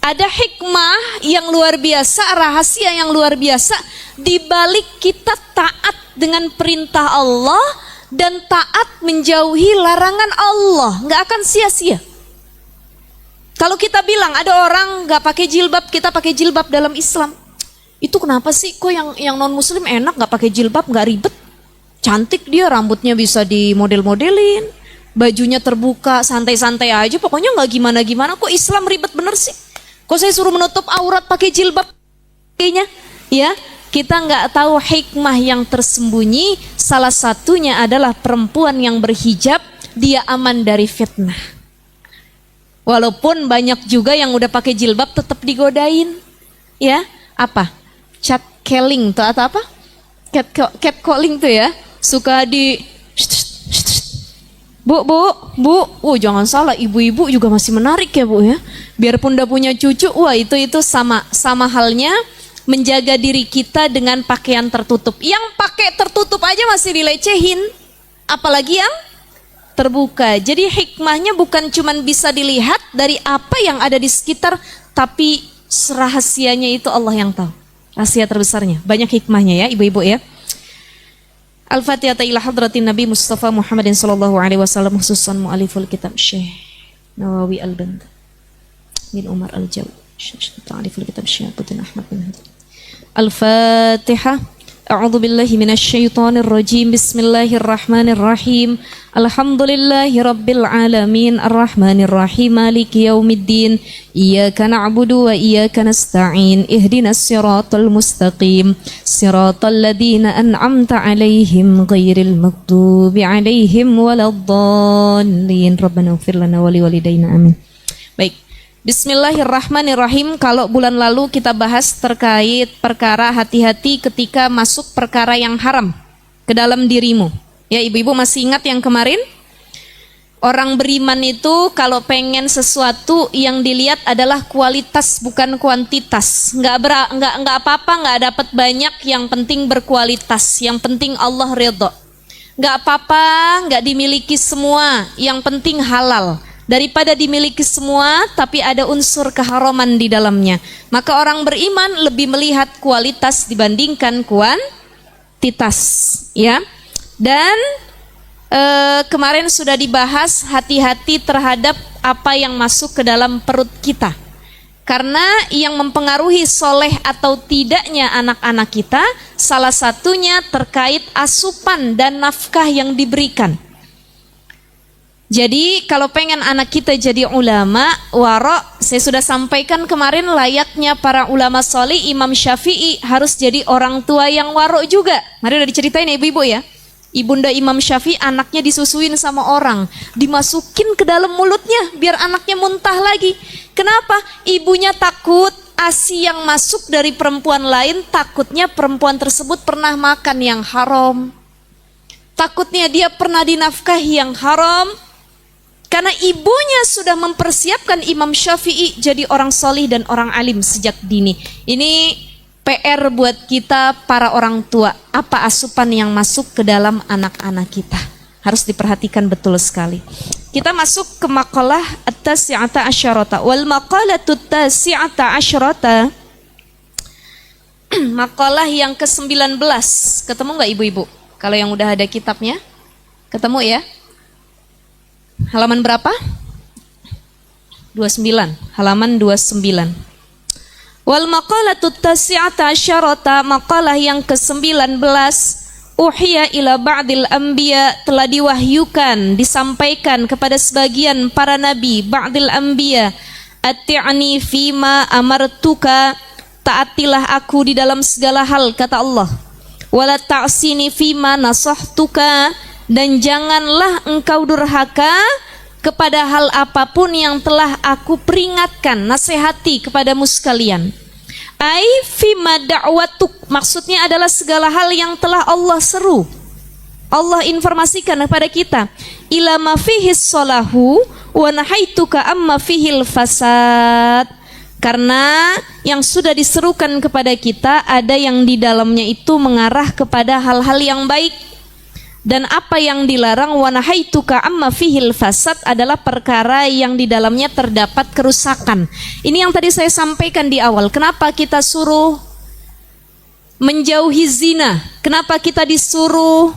Ada hikmah yang luar biasa, rahasia yang luar biasa di balik kita taat dengan perintah Allah dan taat menjauhi larangan Allah. Nggak akan sia-sia. Kalau kita bilang ada orang nggak pakai jilbab, kita pakai jilbab dalam Islam. Itu kenapa sih? Kok yang non muslim enak nggak pakai jilbab, nggak ribet, cantik dia, rambutnya bisa dimodel-modelin, bajunya terbuka, santai-santai aja, pokoknya nggak gimana-gimana. Kok Islam ribet bener sih? Kok saya suruh menutup aurat pakai jilbab? Kayaknya, ya kita nggak tahu hikmah yang tersembunyi. Salah satunya adalah perempuan yang berhijab, dia aman dari fitnah. Walaupun banyak juga yang udah pakai jilbab tetap digodain, ya apa? Catcalling tuh atau apa? Catcalling tuh ya, suka di bu, jangan salah, ibu-ibu juga masih menarik ya bu ya. Biarpun udah punya cucu, wah itu sama halnya menjaga diri kita dengan pakaian tertutup. Yang pakai tertutup aja masih dilecehin, apalagi yang terbuka. Jadi hikmahnya bukan cuma bisa dilihat dari apa yang ada di sekitar, tapi rahasianya itu Allah yang tahu. Rahasia terbesarnya, banyak hikmahnya ya ibu-ibu ya. Al-Fatihah ila hadratin Nabi Mustafa Muhammadin sallallahu alaihi wasallam, khususan mu'aliful kitab Syekh Nawawi Al-Band bin Umar Al-Jawi, ta'aliful kitab Syekh Putin Ahmad bin Hadi. Al-Fatihah. A'udzu billahi minasyaitonir rajim. Bismillahirrahmanirrahim. Alhamdulillahi rabbil alamin, arrahmanir rahim, maliki yaumiddin. Iyyaka na'budu wa iyyaka nasta'in. Ihdinas siratal mustaqim. Siratal ladzina an'amta 'alaihim ghairil maghdubi 'alaihim waladdallin. Rabbana ighfir lana wa liwalidayna. Amin. Baik. Bismillahirrahmanirrahim. Kalau bulan lalu kita bahas terkait perkara hati-hati ketika masuk perkara yang haram ke dalam dirimu. Ya ibu-ibu masih ingat yang kemarin? Orang beriman itu kalau pengen sesuatu yang dilihat adalah kualitas bukan kuantitas. Nggak apa-apa nggak dapat banyak, yang penting berkualitas, yang penting Allah ridho. Nggak apa-apa nggak dimiliki semua, yang penting halal. Daripada dimiliki semua tapi ada unsur keharaman di dalamnya. Maka orang beriman lebih melihat kualitas dibandingkan kuantitas, ya. Dan kemarin sudah dibahas hati-hati terhadap apa yang masuk ke dalam perut kita. Karena yang mempengaruhi soleh atau tidaknya anak-anak kita, salah satunya terkait asupan dan nafkah yang diberikan. Jadi kalau pengen anak kita jadi ulama, waro, saya sudah sampaikan kemarin layaknya para ulama soleh, Imam Syafi'i harus jadi orang tua yang waro juga. Mari udah diceritain ya ibu-ibu ya. Ibunda Imam Syafi'i anaknya disusuin sama orang, dimasukin ke dalam mulutnya biar anaknya muntah lagi. Kenapa? Ibunya takut ASI yang masuk dari perempuan lain, takutnya perempuan tersebut pernah makan yang haram. Takutnya dia pernah dinafkahi yang haram. Karena ibunya sudah mempersiapkan Imam Syafi'i jadi orang solih dan orang alim sejak dini. Ini PR buat kita para orang tua. Apa asupan yang masuk ke dalam anak-anak kita? Harus diperhatikan betul sekali. Kita masuk ke maqalah at-tasi'ata asyarata. Wal maqalatut tasi'ata asyarata. Maqalah yang ke-19. Ketemu nggak ibu-ibu? Kalau yang udah ada kitabnya? Ketemu ya? Halaman berapa? 29. Halaman 29. Wal maqalatut tasi'ata asyarata, maqalah yang ke-19. Uhiya ila ba'dil anbiya, telah diwahyukan, disampaikan kepada sebagian para nabi, ba'dil anbiya. Ati'ani fima amartuka, taatilah aku di dalam segala hal, kata Allah. Wala ta'sini fima nasahtuka, dan janganlah engkau durhaka kepada hal apapun yang telah aku peringatkan, nasihati kepadamu sekalian. Ai fima da'watuk, maksudnya adalah segala hal yang telah Allah seru, Allah informasikan kepada kita. Ila ma fihis salahu wa nahaituka amma fihil fasad. Karena yang sudah diserukan kepada kita ada yang di dalamnya itu mengarah kepada hal-hal yang baik, Dan apa yang dilarang wa nahaituka amma fihil fasad adalah perkara yang di dalamnya terdapat kerusakan. Ini yang tadi saya sampaikan di awal. Kenapa kita suruh menjauhi zina? Kenapa kita disuruh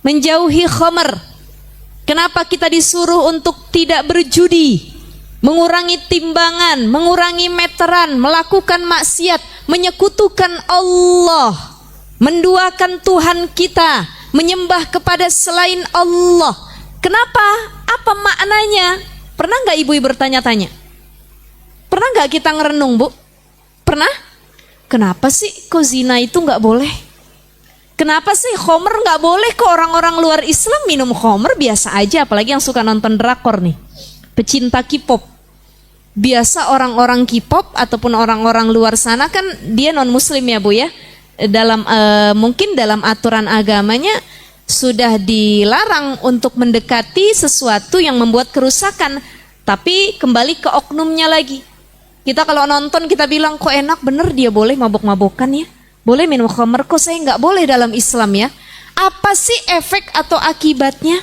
menjauhi khamr? Kenapa kita disuruh untuk tidak berjudi, mengurangi timbangan, mengurangi meteran, melakukan maksiat, menyekutukan Allah, menduakan Tuhan kita, menyembah kepada selain Allah? Kenapa? Apa maknanya? Pernah nggak ibu-ibu bertanya-tanya? Pernah nggak kita ngerenung, Bu? Pernah? Kenapa sih kok zina itu nggak boleh? Kenapa sih khomer nggak boleh? Kok orang-orang luar Islam minum khomer biasa aja, apalagi yang suka nonton drakor nih, pecinta K-pop. Biasa orang-orang K-pop ataupun orang-orang luar sana kan dia non muslim ya Bu ya. Dalam mungkin dalam aturan agamanya sudah dilarang untuk mendekati sesuatu yang membuat kerusakan, tapi kembali ke oknumnya lagi. Kita kalau nonton kita bilang kok enak bener dia boleh mabok-mabokan ya, boleh minum khamr, kok saya nggak boleh dalam Islam ya. Apa sih efek atau akibatnya?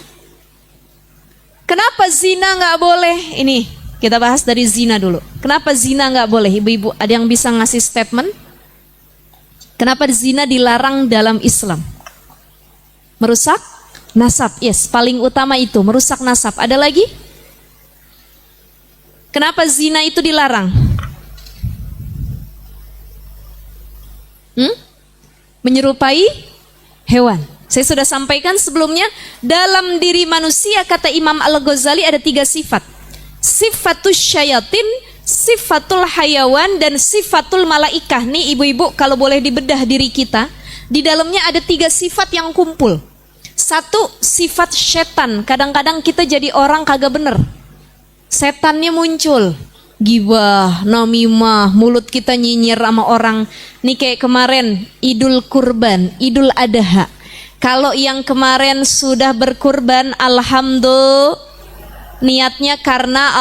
Kenapa zina nggak boleh? Ini kita bahas dari zina dulu. Kenapa zina nggak boleh? Ibu-ibu ada yang bisa ngasih statement? Kenapa zina dilarang dalam Islam? Merusak nasab. Yes, paling utama itu merusak nasab. Ada lagi? Kenapa zina itu dilarang? Menyerupai hewan. Saya sudah sampaikan sebelumnya, dalam diri manusia kata Imam Al-Ghazali ada 3 sifat. Sifatus syayatin, sifatul hayawan, dan sifatul malaikah. Nih ibu-ibu kalau boleh dibedah diri kita, di dalamnya ada 3 sifat yang kumpul. 1, sifat setan. Kadang-kadang kita jadi orang kagak bener, setannya muncul, gibah, namimah, mulut kita nyinyir sama orang. Nih kayak kemarin Idul Kurban, Idul Adha. Kalau yang kemarin sudah berkurban, alhamdulillah, niatnya karena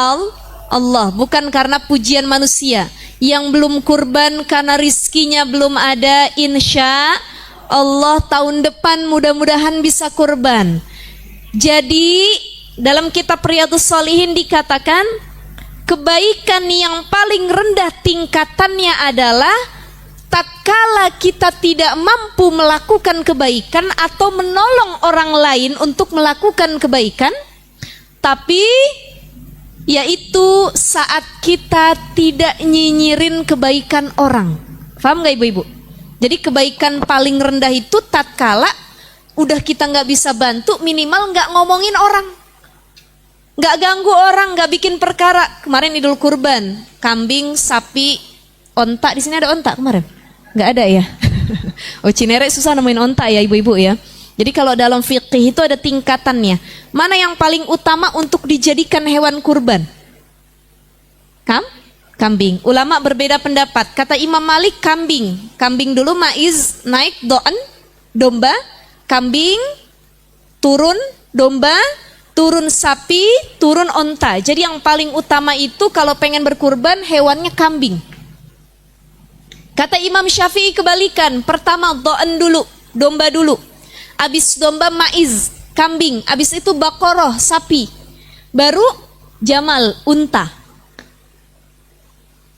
Allah, bukan karena pujian manusia. Yang belum kurban karena rizkinya belum ada, insya Allah tahun depan mudah-mudahan bisa kurban. Jadi dalam kitab Riyadhus Shalihin dikatakan kebaikan yang paling rendah tingkatannya adalah tatkala kita tidak mampu melakukan kebaikan atau menolong orang lain untuk melakukan kebaikan, tapi yaitu saat kita tidak nyinyirin kebaikan orang. Paham gak ibu-ibu? Jadi kebaikan paling rendah itu tatkala udah kita gak bisa bantu, minimal gak ngomongin orang, gak ganggu orang, gak bikin perkara. Kemarin Idul Kurban, kambing, sapi, onta. Di sini ada onta kemarin? Gak ada ya? Oh, Cinere susah nemuin onta ya ibu-ibu ya. Jadi kalau dalam fikih itu ada tingkatannya. Mana yang paling utama untuk dijadikan hewan kurban? Kambing. Ulama berbeda pendapat. Kata Imam Malik kambing. Kambing dulu, maiz naik, doan domba, kambing turun, domba turun, sapi turun, onta. Jadi yang paling utama itu kalau pengen berkurban hewannya kambing. Kata Imam Syafi'i kebalikan. Pertama doan dulu, domba dulu. Abis domba maiz, kambing. Abis itu bakoroh, sapi. Baru jamal, unta.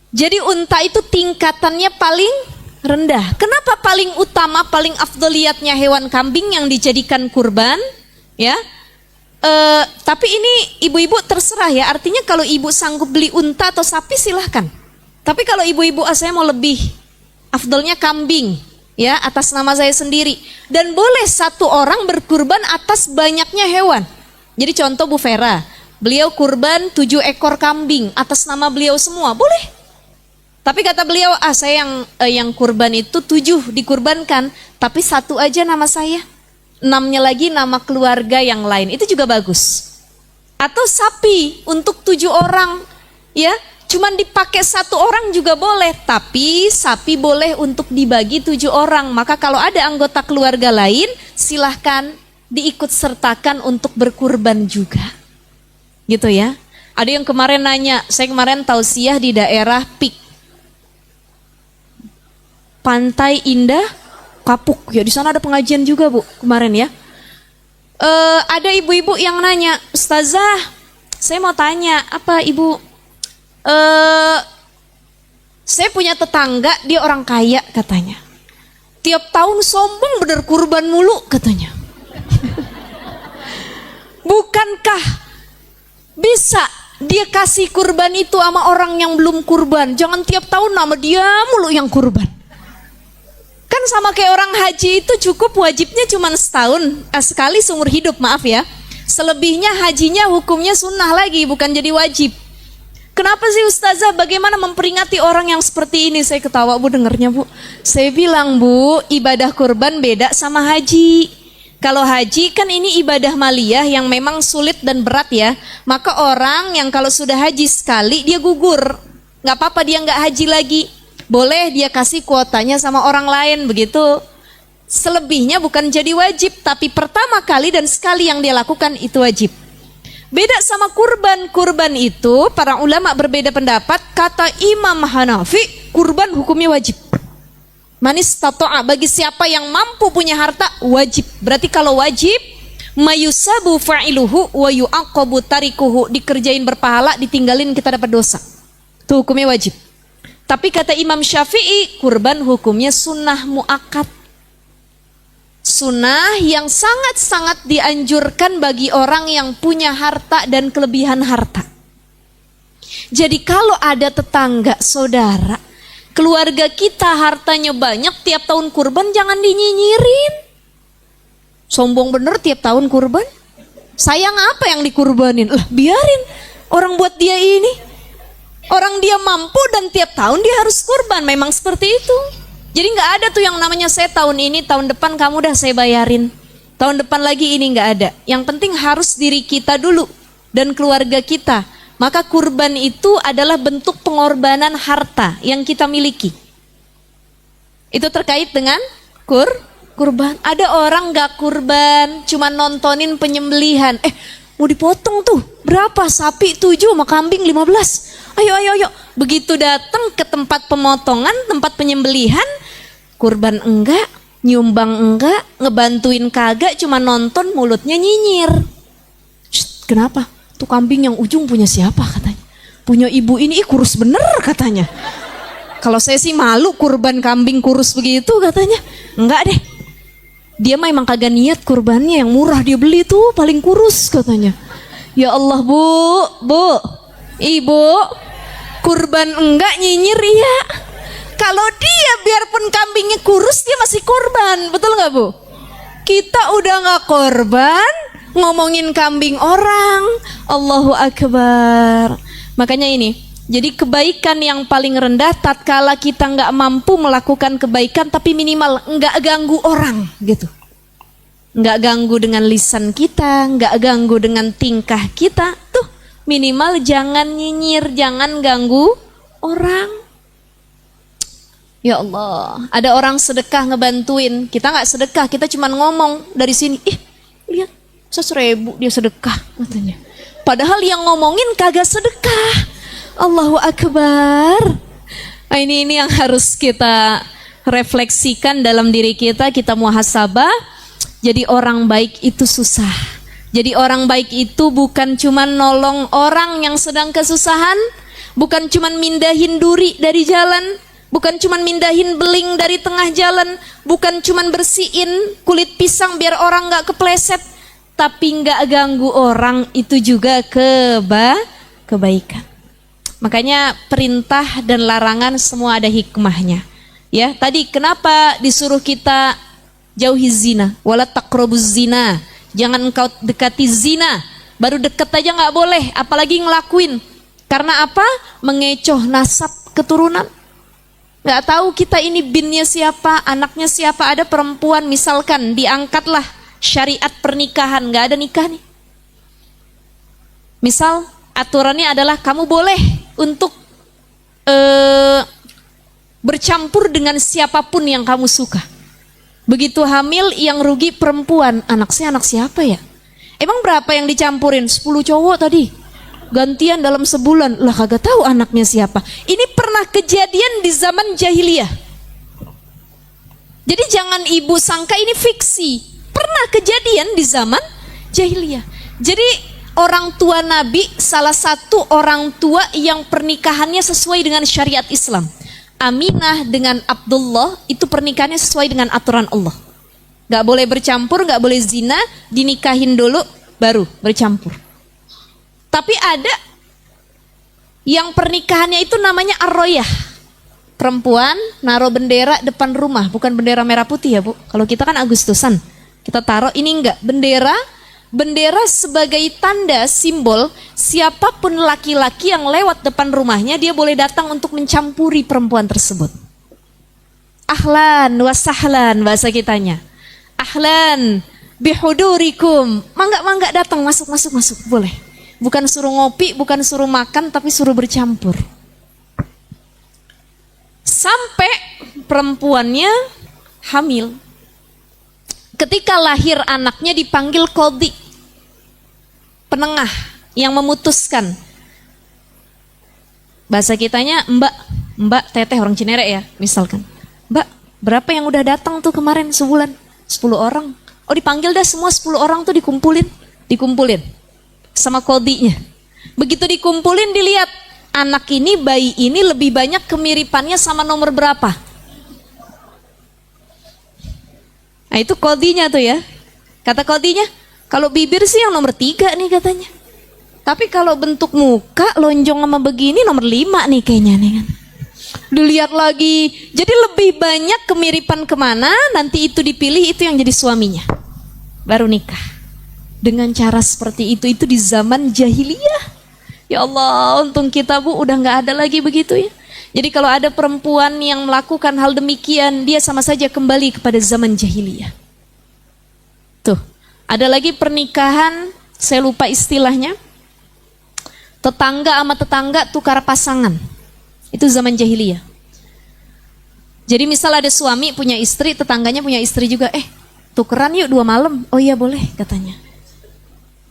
Jadi unta itu tingkatannya paling rendah. Kenapa paling utama, paling afdoliyatnya hewan kambing yang dijadikan kurban? Ya, tapi ini ibu-ibu terserah ya. Artinya kalau ibu sanggup beli unta atau sapi silahkan. Tapi kalau ibu-ibu saya mau lebih, afdolnya kambing. Ya, atas nama saya sendiri. Dan boleh satu orang berkurban atas banyaknya hewan. Jadi contoh Bu Vera, beliau kurban 7 ekor kambing atas nama beliau semua, boleh. Tapi kata beliau, saya yang kurban itu 7 dikurbankan, tapi 1 aja nama saya, 6-nya lagi nama keluarga yang lain, itu juga bagus. Atau sapi untuk 7 orang, ya. Cuman dipakai 1 orang juga boleh, tapi sapi boleh untuk dibagi 7 orang. Maka kalau ada anggota keluarga lain, silahkan diikut sertakan untuk berkurban juga. Gitu ya. Ada yang kemarin nanya, saya kemarin tausiah di daerah Pik, Pantai Indah, Kapuk. Ya di sana ada pengajian juga Bu kemarin ya. Ada ibu-ibu yang nanya, Ustazah, saya mau tanya, apa ibu? Saya punya tetangga, dia orang kaya katanya. Tiap tahun sombong bener kurban mulu katanya. Bukankah bisa dia kasih kurban itu sama orang yang belum kurban? Jangan tiap tahun nama dia mulu yang kurban. Kan sama kayak orang haji itu cukup wajibnya cuma setahun, sekali seumur hidup, maaf ya. Selebihnya hajinya hukumnya sunnah lagi, bukan jadi wajib. Kenapa sih Ustazah, bagaimana memperingati orang yang seperti ini? Saya ketawa Bu dengernya Bu. Saya bilang Bu, ibadah kurban beda sama haji. Kalau haji kan ini ibadah maliyah yang memang sulit dan berat ya. Maka orang yang kalau sudah haji sekali dia gugur, gak apa-apa dia gak haji lagi. Boleh dia kasih kuotanya sama orang lain begitu. Selebihnya bukan jadi wajib, tapi pertama kali dan sekali yang dia lakukan itu wajib. Beda sama kurban. Kurban itu para ulama berbeda pendapat. Kata Imam Hanafi, kurban hukumnya wajib. Manis tato'a, bagi siapa yang mampu punya harta wajib. Berarti kalau wajib, mayusabu fa'iluhu wa yu'aqabu tarikuhu, dikerjain berpahala, ditinggalin kita dapat dosa. Itu hukumnya wajib. Tapi kata Imam Syafi'i, kurban hukumnya sunnah mu'akkad. Sunnah yang sangat-sangat dianjurkan bagi orang yang punya harta dan kelebihan harta. Jadi kalau ada tetangga, saudara, keluarga kita hartanya banyak, tiap tahun kurban jangan dinyinyirin. Sombong bener tiap tahun kurban. Sayang apa yang dikurbanin? Lah biarin, orang buat dia ini. Orang dia mampu dan tiap tahun dia harus kurban, memang seperti itu. Jadi gak ada tuh yang namanya saya tahun ini, tahun depan kamu dah saya bayarin. Tahun depan lagi ini gak ada. Yang penting harus diri kita dulu dan keluarga kita. Maka kurban itu adalah bentuk pengorbanan harta yang kita miliki. Itu terkait dengan kurban. Ada orang gak kurban, cuma nontonin penyembelihan. Mau dipotong tuh, berapa? Sapi 7 sama kambing 15. Ayo. Begitu datang ke tempat pemotongan, tempat penyembelihan, kurban enggak, nyumbang enggak, ngebantuin kagak, cuma nonton, mulutnya nyinyir. Kenapa? Tuh kambing yang ujung punya siapa katanya? Punya ibu ini, kurus bener katanya. Kalau saya sih malu kurban kambing kurus begitu katanya. Enggak deh. Dia mah emang kagak niat kurbannya, yang murah dia beli tuh paling kurus katanya. Ya Allah Bu, Ibu, kurban enggak nyinyir ya. Kalau dia biarpun kambingnya kurus dia masih kurban, betul nggak Bu? Kita udah nggak korban, ngomongin kambing orang. Allahu Akbar. Makanya ini, jadi kebaikan yang paling rendah tatkala kita nggak mampu melakukan kebaikan, tapi minimal nggak ganggu orang gitu. Nggak ganggu dengan lisan kita, nggak ganggu dengan tingkah kita. Tuh minimal jangan nyinyir, jangan ganggu orang. Ya Allah, ada orang sedekah ngebantuin, kita nggak sedekah, kita cuma ngomong dari sini. Lihat 100.000 dia sedekah katanya. Padahal yang ngomongin kagak sedekah. Allahu Akbar. Nah, ini yang harus kita refleksikan dalam diri kita muhasabah. Jadi orang baik itu susah. Jadi orang baik itu bukan cuma nolong orang yang sedang kesusahan, bukan cuma mindahin duri dari jalan, bukan cuma mindahin beling dari tengah jalan, bukan cuma bersihin kulit pisang biar orang gak kepleset, tapi gak ganggu orang, itu juga kebaikan. Makanya perintah dan larangan semua ada hikmahnya. Ya, tadi kenapa disuruh kita jauhi zina? Wala taqrabuz zina. Jangan engkau dekati zina. Baru deket aja gak boleh, apalagi ngelakuin. Karena apa? Mengecoh nasab keturunan. Gak tahu kita ini binnya siapa, anaknya siapa. Ada perempuan misalkan, diangkatlah syariat pernikahan, gak ada nikah nih. Misal aturannya adalah kamu boleh untuk bercampur dengan siapapun yang kamu suka. Begitu hamil yang rugi perempuan, anak siapa ya? Emang berapa yang dicampurin? 10 cowok tadi. Gantian dalam sebulan. Lah kagak tahu anaknya siapa. Ini pernah kejadian di zaman jahiliyah. Jadi jangan ibu sangka ini fiksi. Pernah kejadian di zaman jahiliyah. Jadi orang tua Nabi salah satu orang tua yang pernikahannya sesuai dengan syariat Islam. Aminah dengan Abdullah itu pernikahannya sesuai dengan aturan Allah. Gak boleh bercampur, gak boleh zina, dinikahin dulu baru bercampur. Tapi ada yang pernikahannya itu namanya ar-royah. Perempuan naruh bendera depan rumah, bukan bendera merah putih ya Bu. Kalau kita kan Agustusan, kita taruh ini enggak, bendera sebagai tanda simbol siapapun laki-laki yang lewat depan rumahnya dia boleh datang untuk mencampuri perempuan tersebut. Ahlan wa sahlan bahasa kitanya. Ahlan bihudurikum. Mangga datang, masuk boleh. Bukan suruh ngopi, bukan suruh makan, tapi suruh bercampur. Sampai perempuannya hamil. Ketika lahir anaknya dipanggil qadhi, penengah yang memutuskan. Bahasa kitanya mbak teteh orang Cinere ya, misalkan. Mbak, berapa yang udah datang tuh kemarin sebulan? 10 orang. Oh dipanggil dah semua 10 orang tuh dikumpulin sama qadhinya. Begitu dikumpulin dilihat anak ini, bayi ini lebih banyak kemiripannya sama nomor berapa? Nah itu qadhinya tuh ya. Kata qadhinya, kalau bibir sih yang nomor 3 nih katanya. Tapi kalau bentuk muka lonjong sama begini nomor 5 nih kayaknya nih kan. Dilihat lagi, jadi lebih banyak kemiripan kemana, nanti itu dipilih, itu yang jadi suaminya. Baru nikah. Dengan cara seperti itu di zaman jahiliyah. Ya Allah, untung kita Bu udah gak ada lagi begitu ya. Jadi kalau ada perempuan yang melakukan hal demikian, dia sama saja kembali kepada zaman jahiliyah. Tuh, ada lagi pernikahan, saya lupa istilahnya. Tetangga sama tetangga tukar pasangan. Itu zaman jahiliyah. Jadi misal ada suami punya istri, tetangganya punya istri juga. Tukeran yuk 2 malam. Oh iya boleh katanya.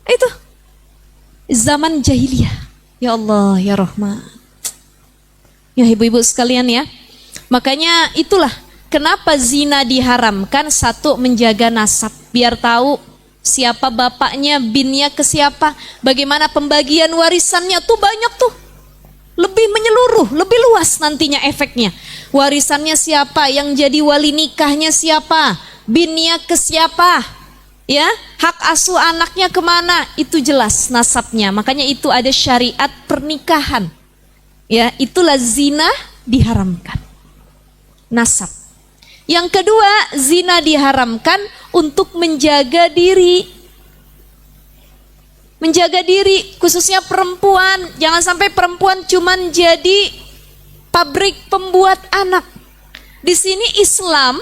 Itu zaman jahiliyah. Ya Allah, ya Rahman. Ya ibu-ibu sekalian ya. Makanya itulah kenapa zina diharamkan. Satu, menjaga nasab. Biar tahu siapa bapaknya, binnya ke siapa. Bagaimana pembagian warisannya tuh banyak tuh. Lebih menyeluruh, lebih luas nantinya efeknya. Warisannya siapa, yang jadi wali nikahnya siapa, binnya ke siapa, ya, hak asuh anaknya kemana, itu jelas nasabnya. Makanya itu ada syariat pernikahan. Ya, itulah zina diharamkan. Nasab. Yang kedua, zina diharamkan untuk menjaga diri. Menjaga diri, khususnya perempuan. Jangan sampai perempuan cuman jadi pabrik pembuat anak. Di sini Islam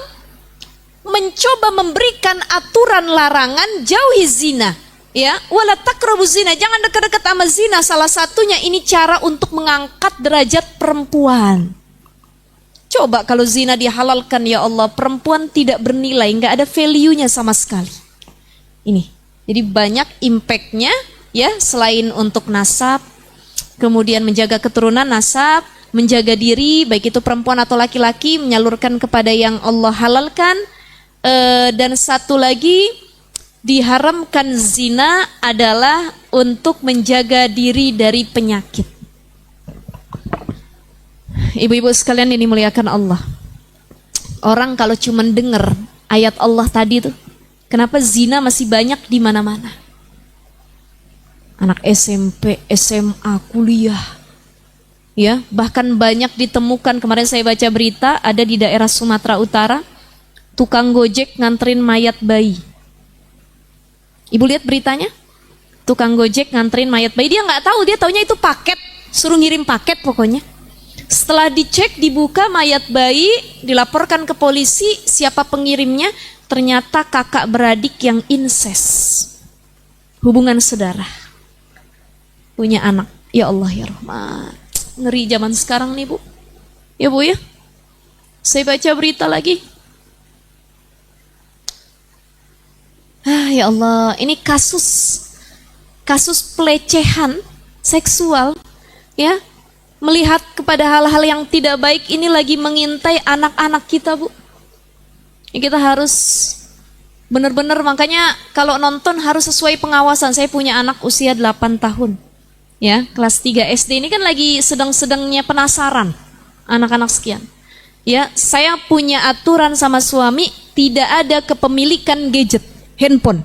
mencoba memberikan aturan larangan jauhi zina. Ya, wala taqrabu zina, jangan dekat-dekat sama zina. Salah satunya ini cara untuk mengangkat derajat perempuan. Coba kalau zina dihalalkan, ya Allah, perempuan tidak bernilai, nggak ada value-nya sama sekali. Ini. Jadi banyak impactnya ya, selain untuk nasab, kemudian menjaga keturunan nasab, menjaga diri, baik itu perempuan atau laki-laki, menyalurkan kepada yang Allah halalkan. Dan satu lagi, diharamkan zina adalah untuk menjaga diri dari penyakit. Ibu-ibu sekalian yang dimuliakan Allah. Orang kalau cuma dengar ayat Allah tadi tuh, kenapa zina masih banyak di mana-mana? Anak SMP, SMA, kuliah. Ya, bahkan banyak ditemukan, kemarin saya baca berita, ada di daerah Sumatera Utara, tukang gojek nganterin mayat bayi. Ibu lihat beritanya? Tukang gojek nganterin mayat bayi, dia nggak tahu, dia taunya itu paket, suruh ngirim paket pokoknya. Setelah dicek, dibuka mayat bayi, dilaporkan ke polisi, siapa pengirimnya? Ternyata kakak beradik yang incest, hubungan saudara, punya anak. Ya Allah ya Rahman, ngeri zaman sekarang nih Bu. Ya Bu ya, saya baca berita lagi. Ya Allah, ini kasus pelecehan seksual, ya, melihat kepada hal-hal yang tidak baik ini lagi mengintai anak-anak kita Bu. Kita harus Bener-bener makanya kalau nonton harus sesuai pengawasan. Saya punya anak usia 8 tahun. Ya, kelas 3 SD ini kan lagi sedang-sedangnya penasaran. Anak-anak sekian. Ya, saya punya aturan sama suami, tidak ada kepemilikan gadget, handphone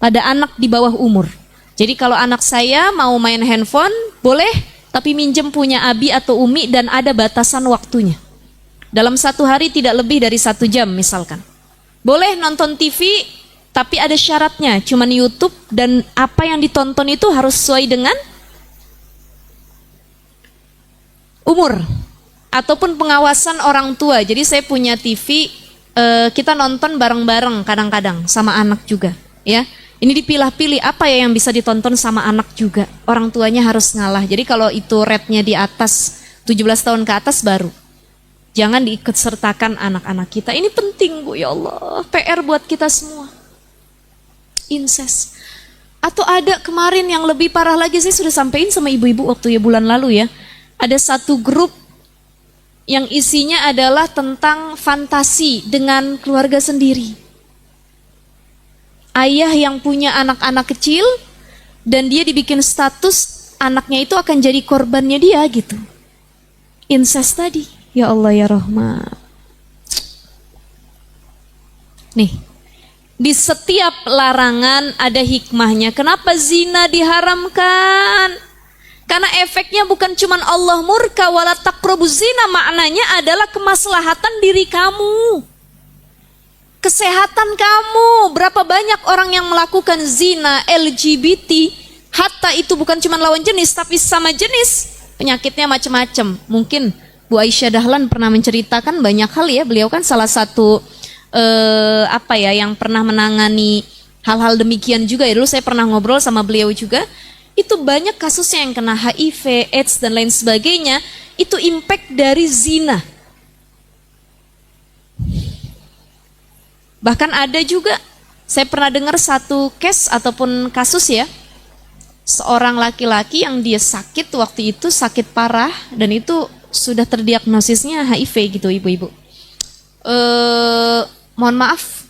pada anak di bawah umur. Jadi kalau anak saya mau main handphone, boleh, tapi minjem punya abi atau umi dan ada batasan waktunya. Dalam satu hari tidak lebih dari 1 jam misalkan. Boleh nonton TV, tapi ada syaratnya, cuman YouTube, dan apa yang ditonton itu harus sesuai dengan umur ataupun pengawasan orang tua. Jadi saya punya TV, kita nonton bareng-bareng kadang-kadang sama anak juga, ya. Ini dipilah-pilih apa ya yang bisa ditonton sama anak juga. Orang tuanya harus ngalah. Jadi kalau itu rate-nya di atas 17 tahun ke atas baru. Jangan diikutsertakan anak-anak kita. Ini penting, Bu, ya Allah. PR buat kita semua. Incest. Atau ada kemarin yang lebih parah lagi, saya sudah sampaikan sama ibu-ibu waktu ya bulan lalu ya. Ada satu grup yang isinya adalah tentang fantasi dengan keluarga sendiri. Ayah yang punya anak-anak kecil dan dia dibikin status anaknya itu akan jadi korbannya dia gitu. Incest tadi. Ya Allah ya Rahman. Nih, di setiap larangan ada hikmahnya. Kenapa zina diharamkan? Karena efeknya bukan cuma Allah murka, wala taqrabuz zina, maknanya adalah kemaslahatan diri kamu. Kesehatan kamu. Berapa banyak orang yang melakukan zina, LGBT, hatta itu bukan cuma lawan jenis, tapi sama jenis. Penyakitnya macam-macam. Mungkin Bu Aisyah Dahlan pernah menceritakan banyak hal ya. Beliau kan salah satu yang pernah menangani hal-hal demikian juga ya. Dulu saya pernah ngobrol sama beliau juga. Itu banyak kasusnya yang kena HIV, AIDS dan lain sebagainya. Itu impact dari zina. Bahkan ada juga, saya pernah dengar satu case ataupun kasus ya, seorang laki-laki yang dia sakit waktu itu, sakit parah, dan itu sudah terdiagnosisnya HIV gitu ibu-ibu. Mohon maaf,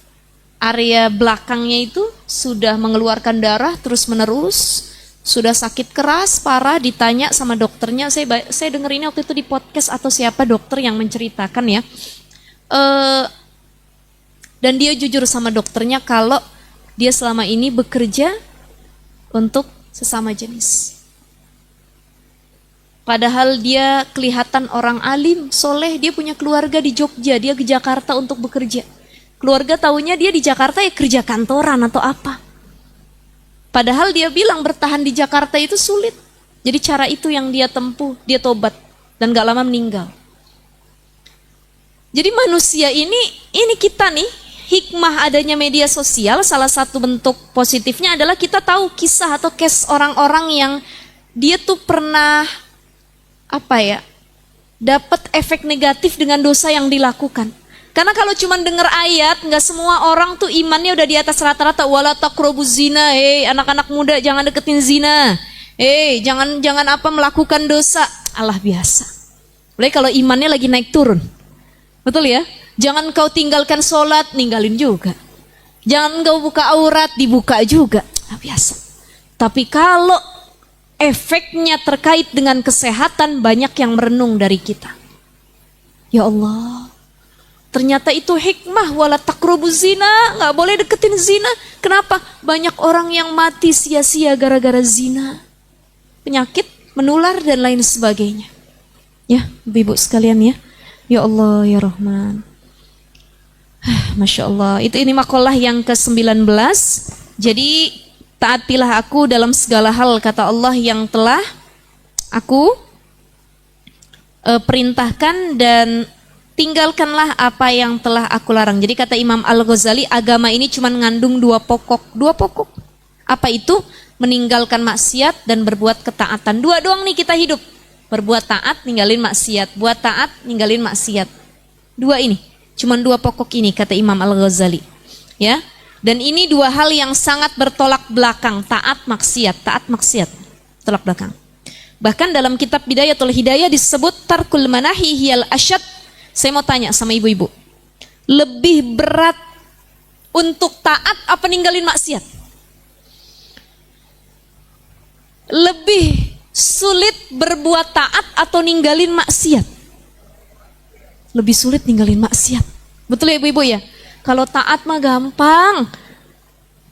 area belakangnya itu sudah mengeluarkan darah terus menerus, sudah sakit keras, parah, ditanya sama dokternya, saya dengar ini waktu itu di podcast atau siapa dokter yang menceritakan ya, dan dia jujur sama dokternya kalau dia selama ini bekerja untuk sesama jenis. Padahal dia kelihatan orang alim, soleh, dia punya keluarga di Jogja, dia ke Jakarta untuk bekerja. Keluarga taunya dia di Jakarta ya kerja kantoran atau apa. Padahal dia bilang bertahan di Jakarta itu sulit. Jadi cara itu yang dia tempuh, dia tobat dan gak lama meninggal. Jadi manusia ini kita nih, hikmah adanya media sosial, salah satu bentuk positifnya adalah kita tahu kisah atau case orang-orang yang dia tuh pernah dapat efek negatif dengan dosa yang dilakukan. Karena kalau cuma dengar ayat, nggak semua orang tuh imannya udah di atas rata-rata. Wala taqrabuz zina, anak-anak muda jangan deketin zina, jangan melakukan dosa. Allah biasa. Mulai kalau imannya lagi naik turun, betul ya? Jangan kau tinggalkan sholat, ninggalin juga. Jangan kau buka aurat, dibuka juga. Nah, biasa. Tapi kalau efeknya terkait dengan kesehatan, banyak yang merenung dari kita. Ya Allah, ternyata itu hikmah. Wala taqrabuz zina, gak boleh deketin zina. Kenapa? Banyak orang yang mati sia-sia gara-gara zina. Penyakit menular dan lain sebagainya. Ya, ibu sekalian ya. Ya Allah, ya Rahman. Masya Allah, ini makalah yang ke-19. Jadi taatilah aku dalam segala hal, kata Allah, yang telah aku perintahkan, dan tinggalkanlah apa yang telah aku larang. Jadi kata Imam Al-Ghazali, agama ini cuma mengandung dua pokok. Apa itu? Meninggalkan maksiat dan berbuat ketaatan. Dua doang nih kita hidup. Berbuat taat, ninggalin maksiat. Buat taat, ninggalin maksiat. Dua ini. Cuman dua pokok ini kata Imam Al-Ghazali. Ya. Dan ini dua hal yang sangat bertolak belakang, taat maksiat, tolak belakang. Bahkan dalam kitab Bidayatul Hidayah disebut tarkul manahi hiyal asyad. Saya mau tanya sama ibu-ibu, lebih berat untuk taat apa ninggalin maksiat? Lebih sulit berbuat taat atau ninggalin maksiat? Lebih sulit ninggalin maksiat. Betul ya ibu-ibu ya? Kalau taat mah gampang.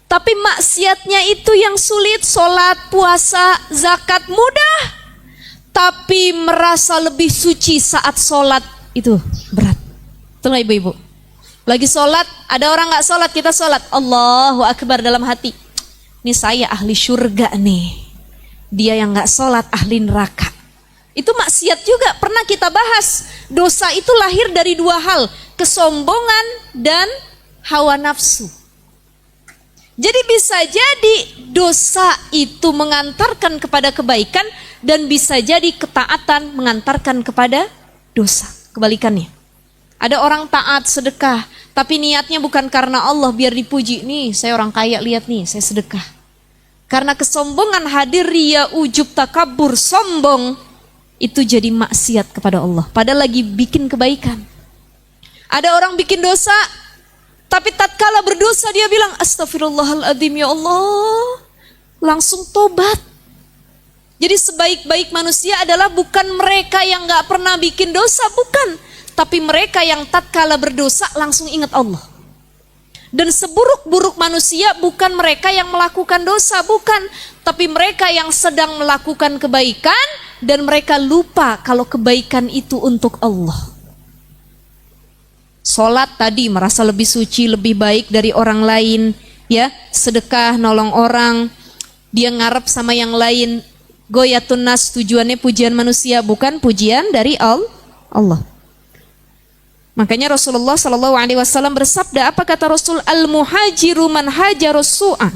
Tapi maksiatnya itu yang sulit. Sholat, puasa, zakat mudah. Tapi merasa lebih suci saat sholat itu berat. Betul gak ibu-ibu? Lagi sholat, ada orang gak sholat, kita sholat. Allahu Akbar dalam hati. Ini saya ahli syurga nih. Dia yang gak sholat ahli neraka. Itu maksiat juga, pernah kita bahas. Dosa itu lahir dari dua hal. Kesombongan dan hawa nafsu. Jadi bisa jadi dosa itu mengantarkan kepada kebaikan dan bisa jadi ketaatan mengantarkan kepada dosa. Kebalikannya. Ada orang taat sedekah, tapi niatnya bukan karena Allah biar dipuji. Nih, saya orang kaya, lihat nih, saya sedekah. Karena kesombongan hadir, ria, ujub, takabur, sombong, itu jadi maksiat kepada Allah. Padahal lagi bikin kebaikan. Ada orang bikin dosa, tapi tatkala berdosa dia bilang astagfirullahaladzim ya Allah, langsung tobat. Jadi sebaik-baik manusia adalah bukan mereka yang gak pernah bikin dosa, bukan, tapi mereka yang tatkala berdosa langsung ingat Allah. Dan seburuk-buruk manusia bukan mereka yang melakukan dosa, bukan, tapi mereka yang sedang melakukan kebaikan dan mereka lupa kalau kebaikan itu untuk Allah. Sholat tadi merasa lebih suci, lebih baik dari orang lain, ya. Sedekah, nolong orang, dia ngarep sama yang lain. Goyatun nas, tujuannya pujian manusia, bukan pujian dari Allah. Makanya Rasulullah SAW bersabda, apa kata Rasul? Al-muhajiru man hajarus su'a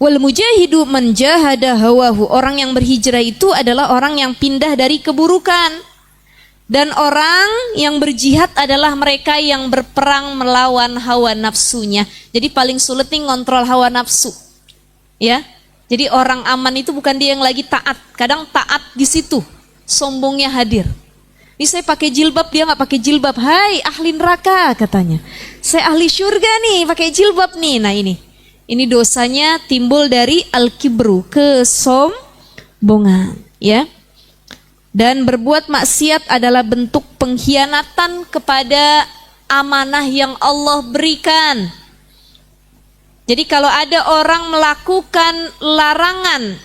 wal mujahidu man jahada hawahu. Orang yang berhijrah itu adalah orang yang pindah dari keburukan. Dan orang yang berjihad adalah mereka yang berperang melawan hawa nafsunya. Jadi paling sulit nih ngontrol hawa nafsu. Ya. Jadi orang aman itu bukan dia yang lagi taat. Kadang taat di situ, sombongnya hadir. Ini saya pakai jilbab, dia nggak pakai jilbab. Hai ahli neraka katanya. Saya ahli syurga nih, pakai jilbab nih. Nah ini dosanya timbul dari al-kibru, kesombongan, ya. Dan berbuat maksiat adalah bentuk pengkhianatan kepada amanah yang Allah berikan. Jadi kalau ada orang melakukan larangan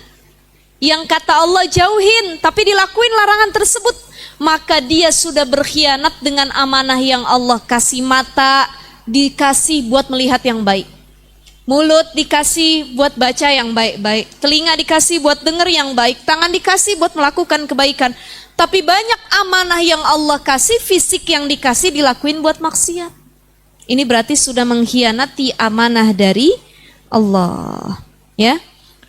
yang kata Allah jauhin, tapi dilakuin larangan tersebut, maka dia sudah berkhianat dengan amanah yang Allah kasih. Mata dikasih buat melihat yang baik, mulut dikasih buat baca yang baik-baik, telinga dikasih buat denger yang baik, tangan dikasih buat melakukan kebaikan. Tapi banyak amanah yang Allah kasih, fisik yang dikasih dilakuin buat maksiat. Ini berarti sudah mengkhianati amanah dari Allah, ya.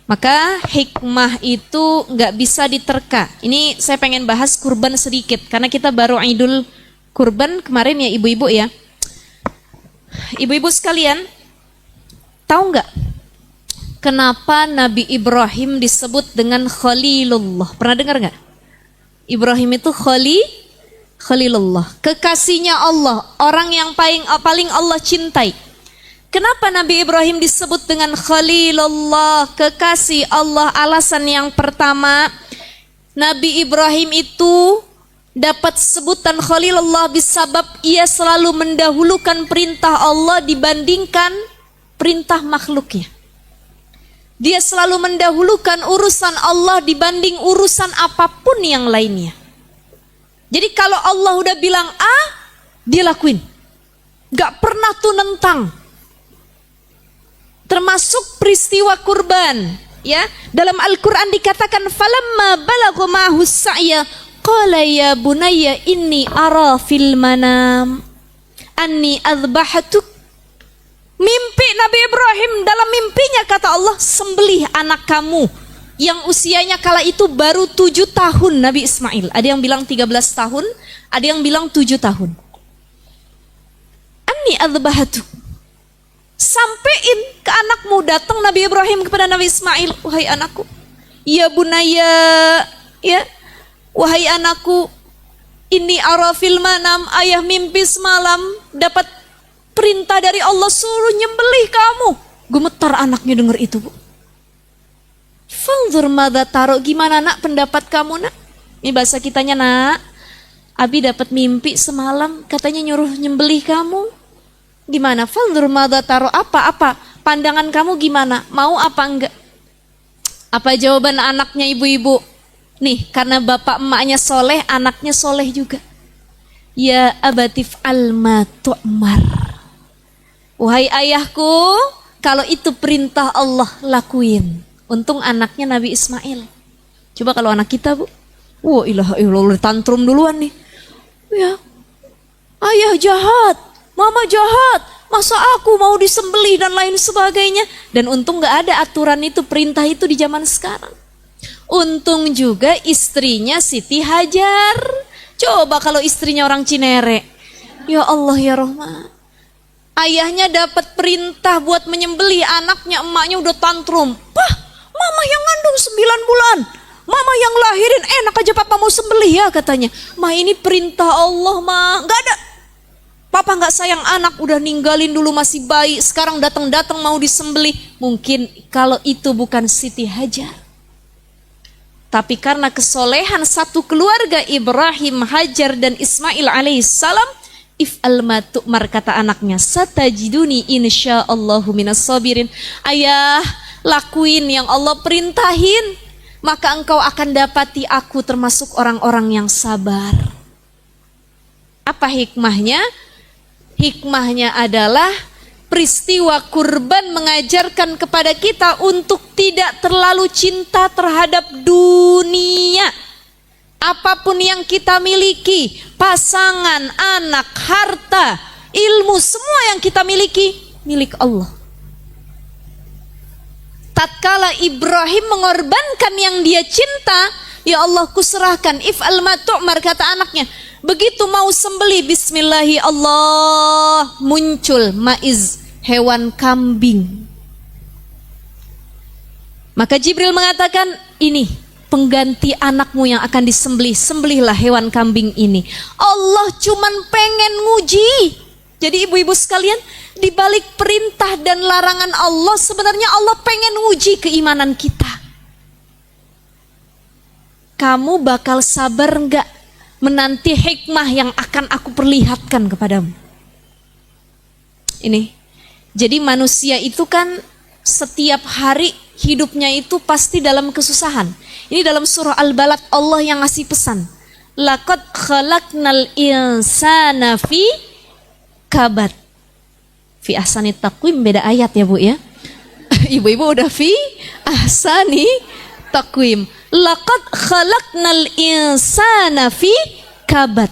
Maka hikmah itu nggak bisa diterka. Ini saya pengen bahas kurban sedikit karena kita baru Idul Kurban kemarin ya ibu-ibu ya. Ibu-ibu sekalian, tahu nggak kenapa Nabi Ibrahim disebut dengan Khalilullah? Pernah dengar nggak? Ibrahim itu Khalilullah, kekasihnya Allah, orang yang paling Allah cintai. Kenapa Nabi Ibrahim disebut dengan Khalilullah, kekasih Allah? Alasan yang pertama, Nabi Ibrahim itu dapat sebutan Khalilullah bisabab ia selalu mendahulukan perintah Allah dibandingkan perintah makhluknya. Dia selalu mendahulukan urusan Allah dibanding urusan apapun yang lainnya. Jadi kalau Allah udah bilang A, dia lakuin. Gak pernah tuh nentang. Termasuk peristiwa kurban, ya. Dalam Al-Qur'an dikatakan falamma balagha ma'hu sa'ya qala ya bunayya inni ara fil manam anni adbahatuk. Mimpi Nabi Ibrahim, dalam mimpinya kata Allah, sembelih anak kamu yang usianya kala itu baru 7 tahun, Nabi Ismail. Ada yang bilang 13 tahun, ada yang bilang 7 tahun. Anni adbahatuk. Sampein ke anakmu. Datang Nabi Ibrahim kepada Nabi Ismail, wahai anakku, ya bunaya, ya, wahai anakku, ini ara fil manam, ayah mimpi semalam dapat perintah dari Allah suruh nyembelih kamu. Gemetar anaknya dengar itu, Bu. Fanzur madza taro, gimana nak pendapat kamu nak? Ini bahasa kitanya, nak. Abi dapat mimpi semalam katanya nyuruh nyembelih kamu. Gimana? Fanzur madza taro, apa? Pandangan kamu gimana? Mau apa enggak? Apa jawaban anaknya ibu-ibu? Nih, karena bapak emaknya soleh, anaknya soleh juga. Ya abatif alma tu'mar. Wahai ayahku, kalau itu perintah Allah, lakuin. Untung anaknya Nabi Ismail. Coba kalau anak kita, Bu. Wah, ilaha illallah, tantrum duluan nih. Ya, ayah jahat, mama jahat, masa aku mau disembelih dan lain sebagainya. Dan untung gak ada aturan itu, perintah itu di zaman sekarang. Untung juga istrinya Siti Hajar. Coba kalau istrinya orang Cinere. Ya Allah ya Rahman. Ayahnya dapat perintah buat menyembelih anaknya, emaknya udah tantrum. Pah, mama yang ngandung 9 bulan. Mama yang lahirin, enak aja papa mau sembelih ya katanya. Ma, ini perintah Allah, ma. Gak ada. Papa gak sayang anak, udah ninggalin dulu masih bayi. Sekarang datang-datang mau disembelih. Mungkin kalau itu bukan Siti Hajar. Tapi karena kesolehan satu keluarga Ibrahim, Hajar dan Ismail alaihissalam, if'al ma tu'mar, kata anaknya, satajiduni insyaallahu minas sabirin. Ayah, lakuin yang Allah perintahin, maka engkau akan dapati aku termasuk orang-orang yang sabar. Apa hikmahnya? Hikmahnya adalah peristiwa kurban mengajarkan kepada kita untuk tidak terlalu cinta terhadap dunia. Apapun yang kita miliki, pasangan, anak, harta, ilmu, semua yang kita miliki, milik Allah. Tatkala Ibrahim mengorbankan yang dia cinta, ya Allah kuserahkan, if'al ma tu'mar, kata anaknya. Begitu mau sembelih, bismillahi Allah, muncul maiz, hewan kambing. Maka Jibril mengatakan, ini pengganti anakmu yang akan disembelih, sembelihlah hewan kambing ini. Allah cuman pengen nguji. Jadi ibu-ibu sekalian, di balik perintah dan larangan Allah, sebenarnya Allah pengen nguji keimanan kita. Kamu bakal sabar enggak menanti hikmah yang akan aku perlihatkan kepadamu? Ini. Jadi manusia itu kan setiap hari hidupnya itu pasti dalam kesusahan. Ini dalam surah Al-Balad Allah yang ngasih pesan. Laqad khalaqnal insana fi kabad. Fi ahsani taqwim, beda ayat ya Bu ya. Ibu-ibu udah fi ahsani taqwim. Laqad khalaqnal insana fi kabad.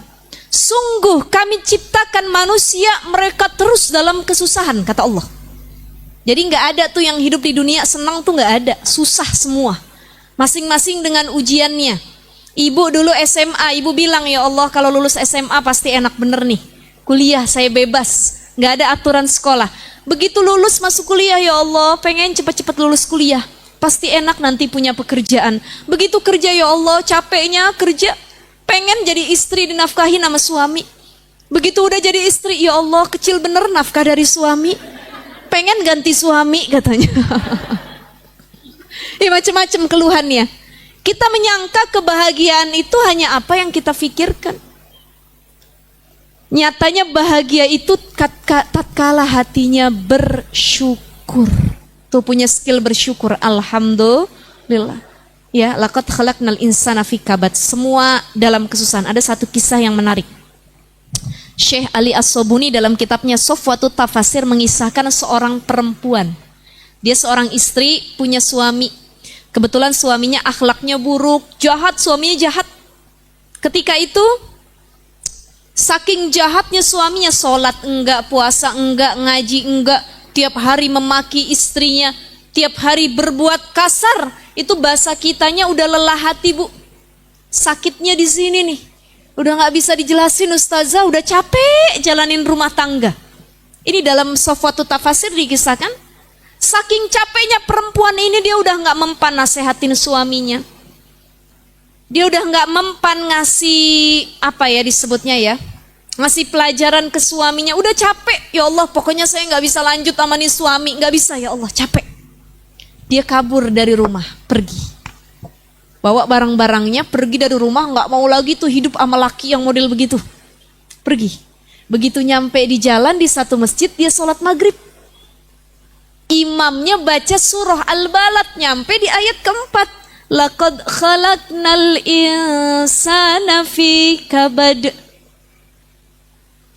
Sungguh kami ciptakan manusia, mereka terus dalam kesusahan, kata Allah. Jadi nggak ada tuh yang hidup di dunia senang tuh, nggak ada, susah semua. Masing-masing dengan ujiannya. Ibu dulu SMA, ibu bilang, ya Allah kalau lulus SMA pasti enak bener nih. Kuliah saya bebas, nggak ada aturan sekolah. Begitu lulus masuk kuliah, ya Allah pengen cepat-cepat lulus kuliah. Pasti enak nanti punya pekerjaan. Begitu kerja, ya Allah capeknya kerja. Pengen jadi istri dinafkahi sama suami. Begitu udah jadi istri, ya Allah kecil bener nafkah dari suami. Pengen ganti suami katanya. Ya macam-macam keluhannya. Kita menyangka kebahagiaan itu hanya apa yang kita pikirkan. Nyatanya bahagia itu tatkala hatinya bersyukur. Tuh punya skill bersyukur. Alhamdulillah. Ya, laqad khalaqnal insana fi kabad. Semua dalam kesusahan. Ada satu kisah yang menarik. Syekh Ali As-Sobuni dalam kitabnya Sofwatut Tafasir mengisahkan seorang perempuan. Dia seorang istri, punya suami. Kebetulan suaminya akhlaknya buruk, jahat, suaminya jahat. Ketika itu, saking jahatnya suaminya, sholat enggak, puasa enggak, ngaji enggak, tiap hari memaki istrinya, tiap hari berbuat kasar. Itu bahasa kitanya udah lelah hati, Bu. Sakitnya di sini nih. Udah nggak bisa dijelasin ustazah, udah capek jalanin rumah tangga. Ini dalam Sofwatut Tafasir dikisahkan, saking capeknya perempuan ini dia udah nggak mempan nasehatin suaminya. Dia udah nggak mempan ngasih apa ya disebutnya ya, Ngasih pelajaran ke suaminya, udah capek, ya Allah pokoknya saya nggak bisa lanjut sama nih suami, nggak bisa ya Allah, capek. Dia kabur dari rumah, pergi. Bawa barang-barangnya, pergi dari rumah, nggak mau lagi tuh hidup sama laki yang model begitu. Pergi. Begitu nyampe di jalan di satu masjid, dia sholat maghrib. Imamnya baca surah Al-Balad, nyampe di ayat keempat. Laqad khalaqnal insana fi kabad.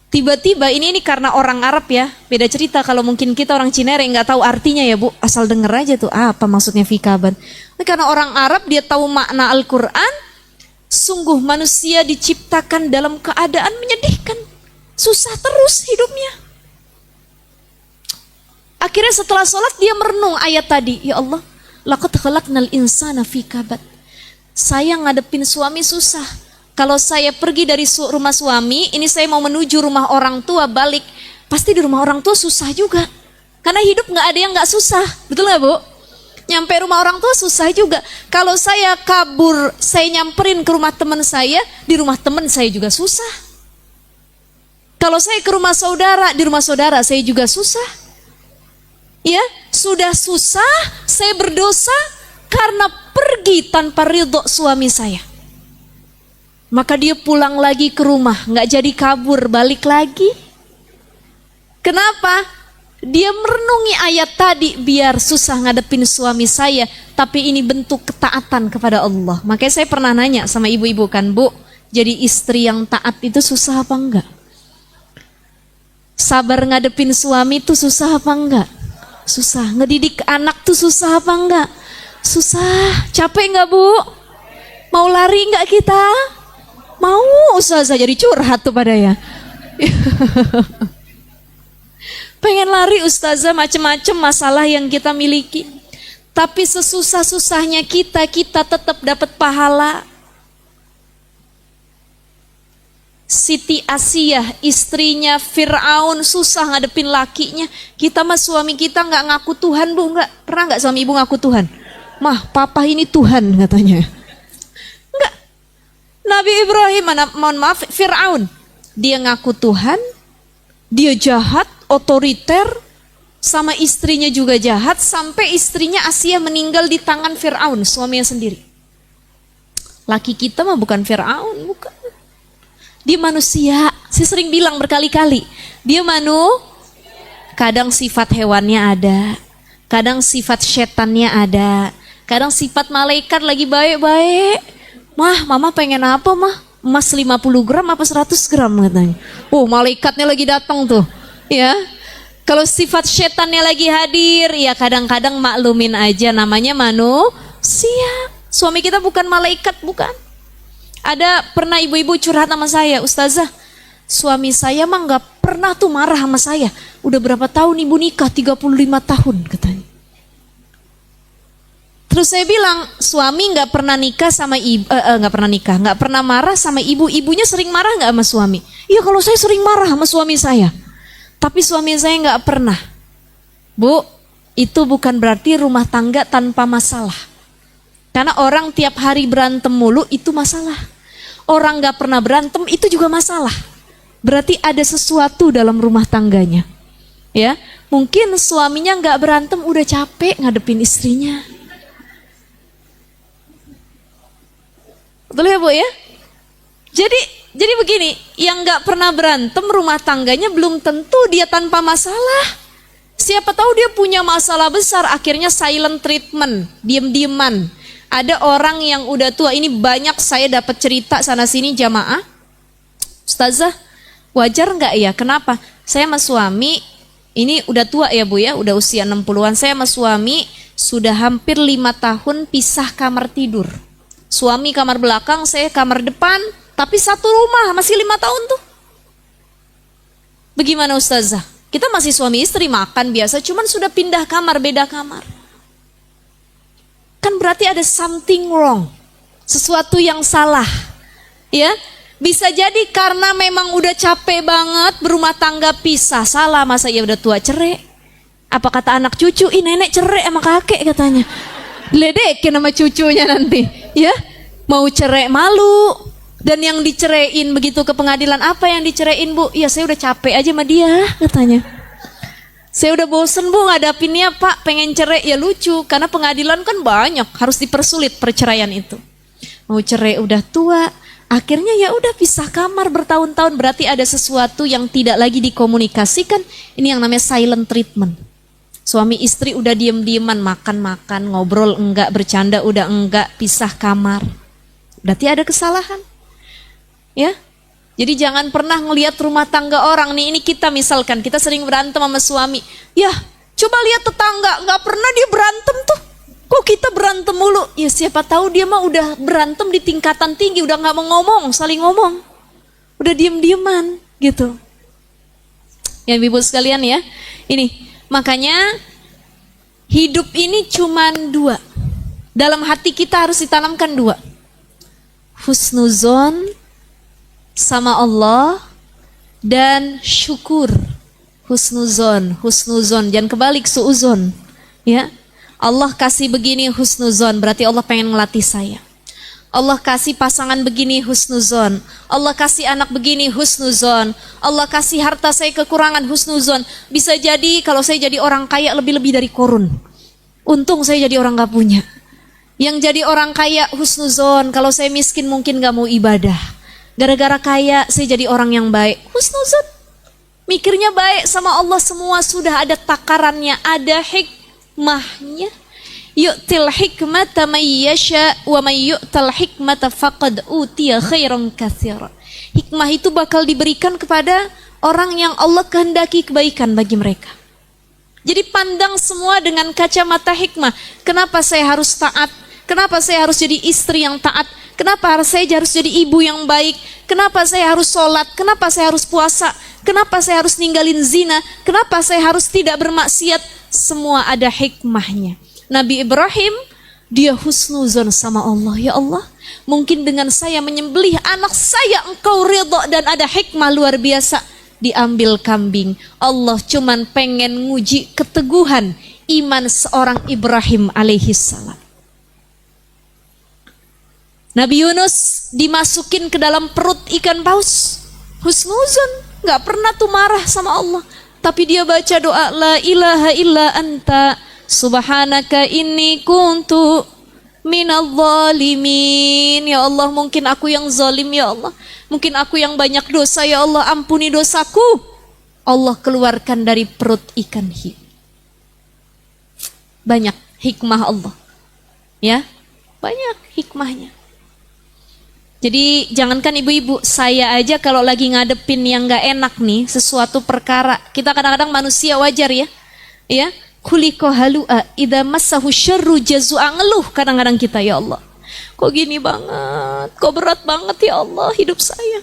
Tiba-tiba ini karena orang Arab ya, beda cerita kalau mungkin kita orang Cinere nggak tahu artinya ya Bu, asal denger aja tuh apa maksudnya fikaban. Ini karena orang Arab dia tahu makna Al-Quran, sungguh manusia diciptakan dalam keadaan menyedihkan, susah terus hidupnya. Akhirnya setelah sholat dia merenung ayat tadi, ya Allah, laqad khalaqnal insana fi kabad. Saya ngadepin suami susah. Kalau saya pergi dari rumah suami, ini saya mau menuju rumah orang tua balik, pasti di rumah orang tua susah juga. Karena hidup nggak ada yang nggak susah, betul nggak Bu? Nyampe rumah orang tua susah juga. Kalau saya kabur, saya nyamperin ke rumah teman saya, di rumah teman saya juga susah. Kalau saya ke rumah saudara, di rumah saudara saya juga susah. Ya, sudah susah, saya berdosa karena pergi tanpa ridho suami saya. Maka dia pulang lagi ke rumah, nggak jadi kabur, balik lagi. Kenapa? Dia merenungi ayat tadi, biar susah ngadepin suami saya, tapi ini bentuk ketaatan kepada Allah. Makanya saya pernah nanya sama ibu-ibu kan, Bu, jadi istri yang taat itu susah apa enggak? Sabar ngadepin suami itu susah apa enggak? Susah. Ngedidik anak tuh susah apa enggak? Susah. Capek enggak Bu? Mau lari enggak kita? Mau. Ustazah jadi curhat tuh pada ya. Pengen lari ustazah, macem-macem masalah yang kita miliki. Tapi sesusah-susahnya kita tetap dapat pahala. Siti Asiyah, istrinya Fir'aun, susah ngadepin lakinya. Kita mah suami kita nggak ngaku Tuhan Bu, nggak pernah nggak suami ibu ngaku Tuhan. Mah, papa ini Tuhan katanya. Nggak. Nabi Ibrahim, mohon maaf, Fir'aun, dia ngaku Tuhan, dia jahat, otoriter, sama istrinya juga jahat, sampai istrinya Asiyah meninggal di tangan Fir'aun, suaminya sendiri. Laki kita mah bukan Fir'aun, bukan. Dia manusia. Saya sering bilang berkali-kali, dia kadang sifat hewannya ada, kadang sifat setannya ada, kadang sifat malaikat lagi baik-baik. Mah, mama pengen apa mah? Emas 50 gram apa 100 gram katanya. Oh, malaikatnya lagi datang tuh. Ya. Kalau sifat setannya lagi hadir, ya kadang-kadang maklumin aja, namanya manusia. Suami kita bukan malaikat, bukan. Ada pernah ibu-ibu curhat sama saya, Ustazah, suami saya mah nggak pernah tuh marah sama saya. Udah berapa tahun ibu nikah? 35 tahun katanya. Terus saya bilang, suami nggak pernah nikah sama ibu, nggak pernah marah sama ibu. Ibunya sering marah nggak sama suami? Iya, kalau saya sering marah sama suami saya, tapi suami saya nggak pernah. Bu, itu bukan berarti rumah tangga tanpa masalah. Karena orang tiap hari berantem mulu itu masalah. Orang nggak pernah berantem itu juga masalah. Berarti ada sesuatu dalam rumah tangganya. Ya, mungkin suaminya nggak berantem udah capek ngadepin istrinya. Betul ya Bu ya? Jadi begini, yang nggak pernah berantem rumah tangganya belum tentu dia tanpa masalah. Siapa tahu dia punya masalah besar, akhirnya silent treatment, diem-dieman. Ada orang yang udah tua, ini banyak saya dapat cerita sana sini jamaah. Ustazah, wajar nggak ya? Kenapa? Saya sama suami, ini udah tua ya Bu ya, udah usia 60-an. Saya sama suami sudah hampir 5 tahun pisah kamar tidur. Suami kamar belakang, saya kamar depan, tapi satu rumah, masih 5 tahun tuh. Bagaimana Ustazah? Kita masih suami istri, makan biasa, cuman sudah pindah kamar, beda kamar. Kan berarti ada something wrong, sesuatu yang salah. Ya, bisa jadi karena memang udah capek banget berumah tangga pisah. Salah, masa ya udah tua cerai? Apa kata anak cucu, ih nenek cerai sama kakek katanya. Ledekin sama cucunya nanti, ya mau cerai malu, Dan yang diceraiin begitu ke pengadilan, apa yang diceraiin bu? Ya saya udah capek aja sama dia katanya. Saya udah bosen bu ngadapinnya pak, pengen cerai. Ya lucu, karena pengadilan kan banyak, harus dipersulit perceraian itu. Mau cerai udah tua, akhirnya ya udah pisah kamar bertahun-tahun. Berarti ada sesuatu yang tidak lagi dikomunikasikan. Ini yang namanya silent treatment. Suami istri udah diem-dieman, makan-makan, ngobrol enggak, bercanda udah enggak, pisah kamar. Berarti ada kesalahan. Ya, jadi jangan pernah ngelihat rumah tangga orang nih. Ini kita misalkan, kita sering berantem sama suami. Ya, coba lihat tetangga, nggak pernah dia berantem tuh. Kok kita berantem mulu? Ya siapa tahu dia mah udah berantem di tingkatan tinggi, udah nggak mau ngomong, saling ngomong, udah diem-dieman gitu. Ya ibu sekalian ya, ini makanya hidup ini cuman dua. Dalam hati kita harus ditanamkan dua. Husnuzon sama Allah dan syukur. Husnuzon, jangan kebalik suuzon. Ya, Allah kasih begini husnuzon, berarti Allah pengen ngelatih saya. Allah kasih pasangan begini husnuzon, Allah kasih anak begini husnuzon, Allah kasih harta saya kekurangan husnuzon. Bisa jadi kalau saya jadi orang kaya lebih-lebih dari korun. Untung saya jadi orang gak punya. Yang jadi orang kaya husnuzon, kalau saya miskin mungkin gak mau ibadah. Gara-gara kaya saya jadi orang yang baik. Husnuzon. Mikirnya baik sama Allah, semua sudah ada takarannya, ada hikmahnya. Yu'til hikmata may yasha wa may yu'tal hikmata faqad utiya khairan katsira. Hikmah itu bakal diberikan kepada orang yang Allah kehendaki kebaikan bagi mereka. Jadi pandang semua dengan kacamata hikmah. Kenapa saya harus taat? Kenapa saya harus jadi istri yang taat? Kenapa saya harus jadi ibu yang baik? Kenapa saya harus sholat? Kenapa saya harus puasa? Kenapa saya harus ninggalin zina? Kenapa saya harus tidak bermaksiat? Semua ada hikmahnya. Nabi Ibrahim, dia husnuzon sama Allah. Ya Allah, mungkin dengan saya menyembelih anak saya engkau ridha, dan ada hikmah luar biasa. Diambil kambing. Allah cuman pengen nguji keteguhan iman seorang Ibrahim alaihissalam. Nabi Yunus dimasukin ke dalam perut ikan paus. Husnuzon, gak pernah tuh marah sama Allah. Tapi dia baca doa, la ilaha illa anta subhanaka inni kuntu minal zalimin. Ya Allah, mungkin aku yang zalim ya Allah. Mungkin aku yang banyak dosa ya Allah, ampuni dosaku. Allah keluarkan dari perut ikan hiu. Banyak hikmah Allah. Ya, banyak hikmahnya. Jadi jangankan ibu-ibu, saya aja kalau lagi ngadepin yang gak enak nih, sesuatu perkara, kita kadang-kadang manusia wajar ya. Ya, kuliko halu'a idza massahu syarru jazua, ngeluh kadang-kadang kita, ya Allah. Kok gini banget, kok berat banget ya Allah hidup saya.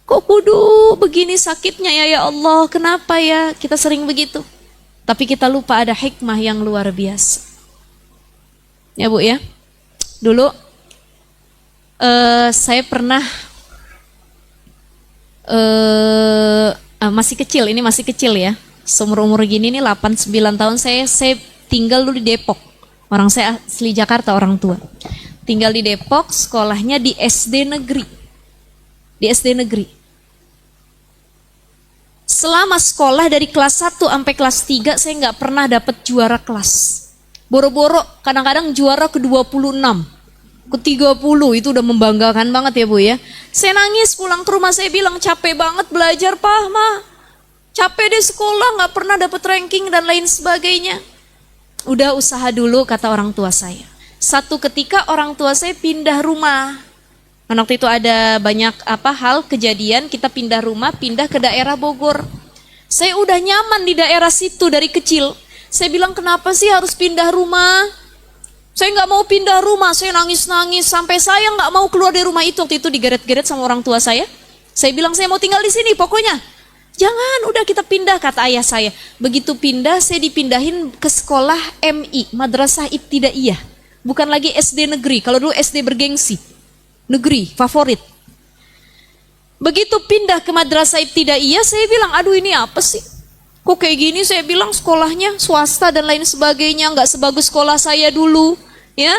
Kok kudu begini sakitnya ya Allah, kenapa ya? Kita sering begitu. Tapi kita lupa ada hikmah yang luar biasa. Ya Bu ya. Dulu saya pernah masih kecil, ini masih kecil ya. Seumur-umur gini nih 8-9 tahun saya tinggal dulu di Depok. Orang saya asli Jakarta, orang tua. Tinggal di Depok, sekolahnya di SD negeri. Di SD negeri. Selama sekolah dari kelas 1 sampai kelas 3 saya nggak pernah dapat juara kelas. Boro-boro kadang-kadang juara ke-26, ke-30, itu udah membanggakan banget ya Bu ya. Saya nangis pulang ke rumah, saya bilang capek banget belajar Pak, Ma. Capek deh sekolah, nggak pernah dapat ranking dan lain sebagainya. Udah usaha dulu kata orang tua saya. Satu ketika orang tua saya pindah rumah. Waktu itu ada banyak hal kejadian, kita pindah rumah, pindah ke daerah Bogor. Saya udah nyaman di daerah situ dari kecil. Saya bilang kenapa sih harus pindah rumah? Saya nggak mau pindah rumah, saya nangis-nangis sampai saya nggak mau keluar dari rumah itu. Waktu itu digeret-geret sama orang tua saya. Saya bilang saya mau tinggal di sini pokoknya. Jangan, udah kita pindah kata ayah saya. Begitu pindah, saya dipindahin ke sekolah MI, Madrasah Ibtidaiyah. Bukan lagi SD negeri, kalau dulu SD bergengsi. Negeri, favorit. Begitu pindah ke Madrasah Ibtidaiyah, saya bilang, aduh ini apa sih? Kok kayak gini? Saya bilang sekolahnya swasta dan lain sebagainya, nggak sebagus sekolah saya dulu. Ya,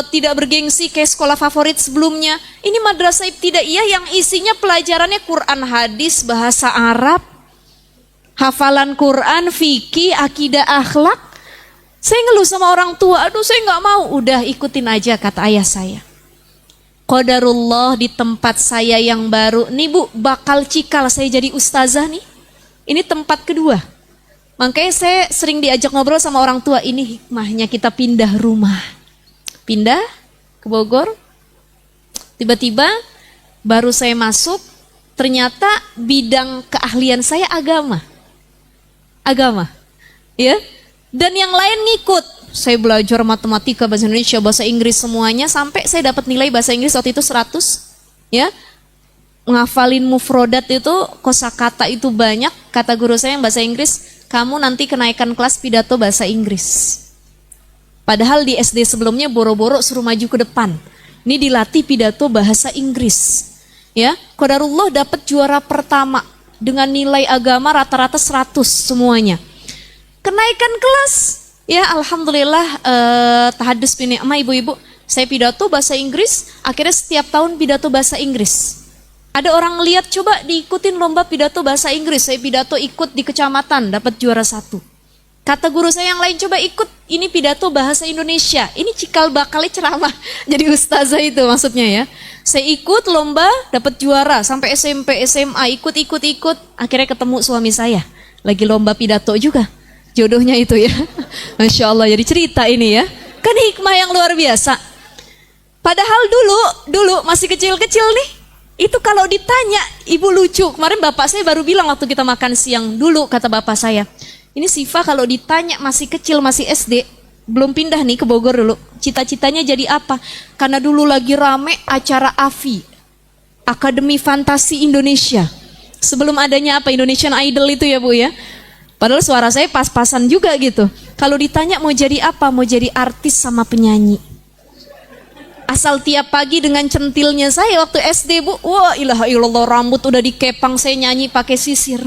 tidak bergengsi kayak sekolah favorit sebelumnya. Ini madrasah ibtidaiyah yang isinya pelajarannya Quran, hadis, bahasa Arab, hafalan Quran, fikih, akidah, akhlak. Saya ngeluh sama orang tua, aduh saya nggak mau. Udah ikutin aja kata ayah saya. Qadarullah di tempat saya yang baru. Nih Bu, bakal cikal saya jadi ustazah nih. Ini tempat kedua. Makanya saya sering diajak ngobrol sama orang tua. Ini hikmahnya kita pindah rumah. Pindah ke Bogor. Tiba-tiba baru saya masuk. Ternyata bidang keahlian saya agama. Agama. Ya. Dan yang lain ngikut. Saya belajar matematika, bahasa Indonesia, bahasa Inggris semuanya sampai saya dapat nilai bahasa Inggris waktu itu 100. Ya. Ngafalin mufrodat itu, kosakata itu banyak. Kata guru saya yang bahasa Inggris, kamu nanti kenaikan kelas pidato bahasa Inggris. Padahal di SD sebelumnya boro-boro suruh maju ke depan. Ini dilatih pidato bahasa Inggris. Ya, qadarullah dapat juara pertama dengan nilai agama rata-rata 100 semuanya. Kenaikan kelas, ya alhamdulillah tahadus bi ni'mah ibu-ibu. Saya pidato bahasa Inggris, akhirnya setiap tahun pidato bahasa Inggris. Ada orang lihat coba diikutin lomba pidato bahasa Inggris. Saya pidato ikut di kecamatan, dapat juara 1. Kata guru saya yang lain coba ikut ini pidato bahasa Indonesia. Ini cikal bakalnya ceramah. Jadi ustazah itu maksudnya ya. Saya ikut lomba, dapat juara sampai SMP, SMA ikut. Akhirnya ketemu suami saya. Lagi lomba pidato juga. Jodohnya itu ya. Masya Allah, jadi cerita ini ya. Kan hikmah yang luar biasa. Padahal dulu masih kecil-kecil nih. Itu kalau ditanya, ibu lucu. Kemarin bapak saya baru bilang waktu kita makan siang dulu, kata bapak saya. Ini Siva kalau ditanya masih kecil, masih SD, belum pindah nih ke Bogor dulu. Cita-citanya jadi apa? Karena dulu lagi rame acara AFI, Akademi Fantasi Indonesia. Sebelum adanya apa Indonesian Idol itu ya Bu ya. Padahal suara saya pas-pasan juga gitu. Kalau ditanya mau jadi apa? Mau jadi artis sama penyanyi. Asal tiap pagi dengan centilnya saya waktu SD Bu, wah ilaha illallah, rambut udah dikepang saya nyanyi pakai sisir.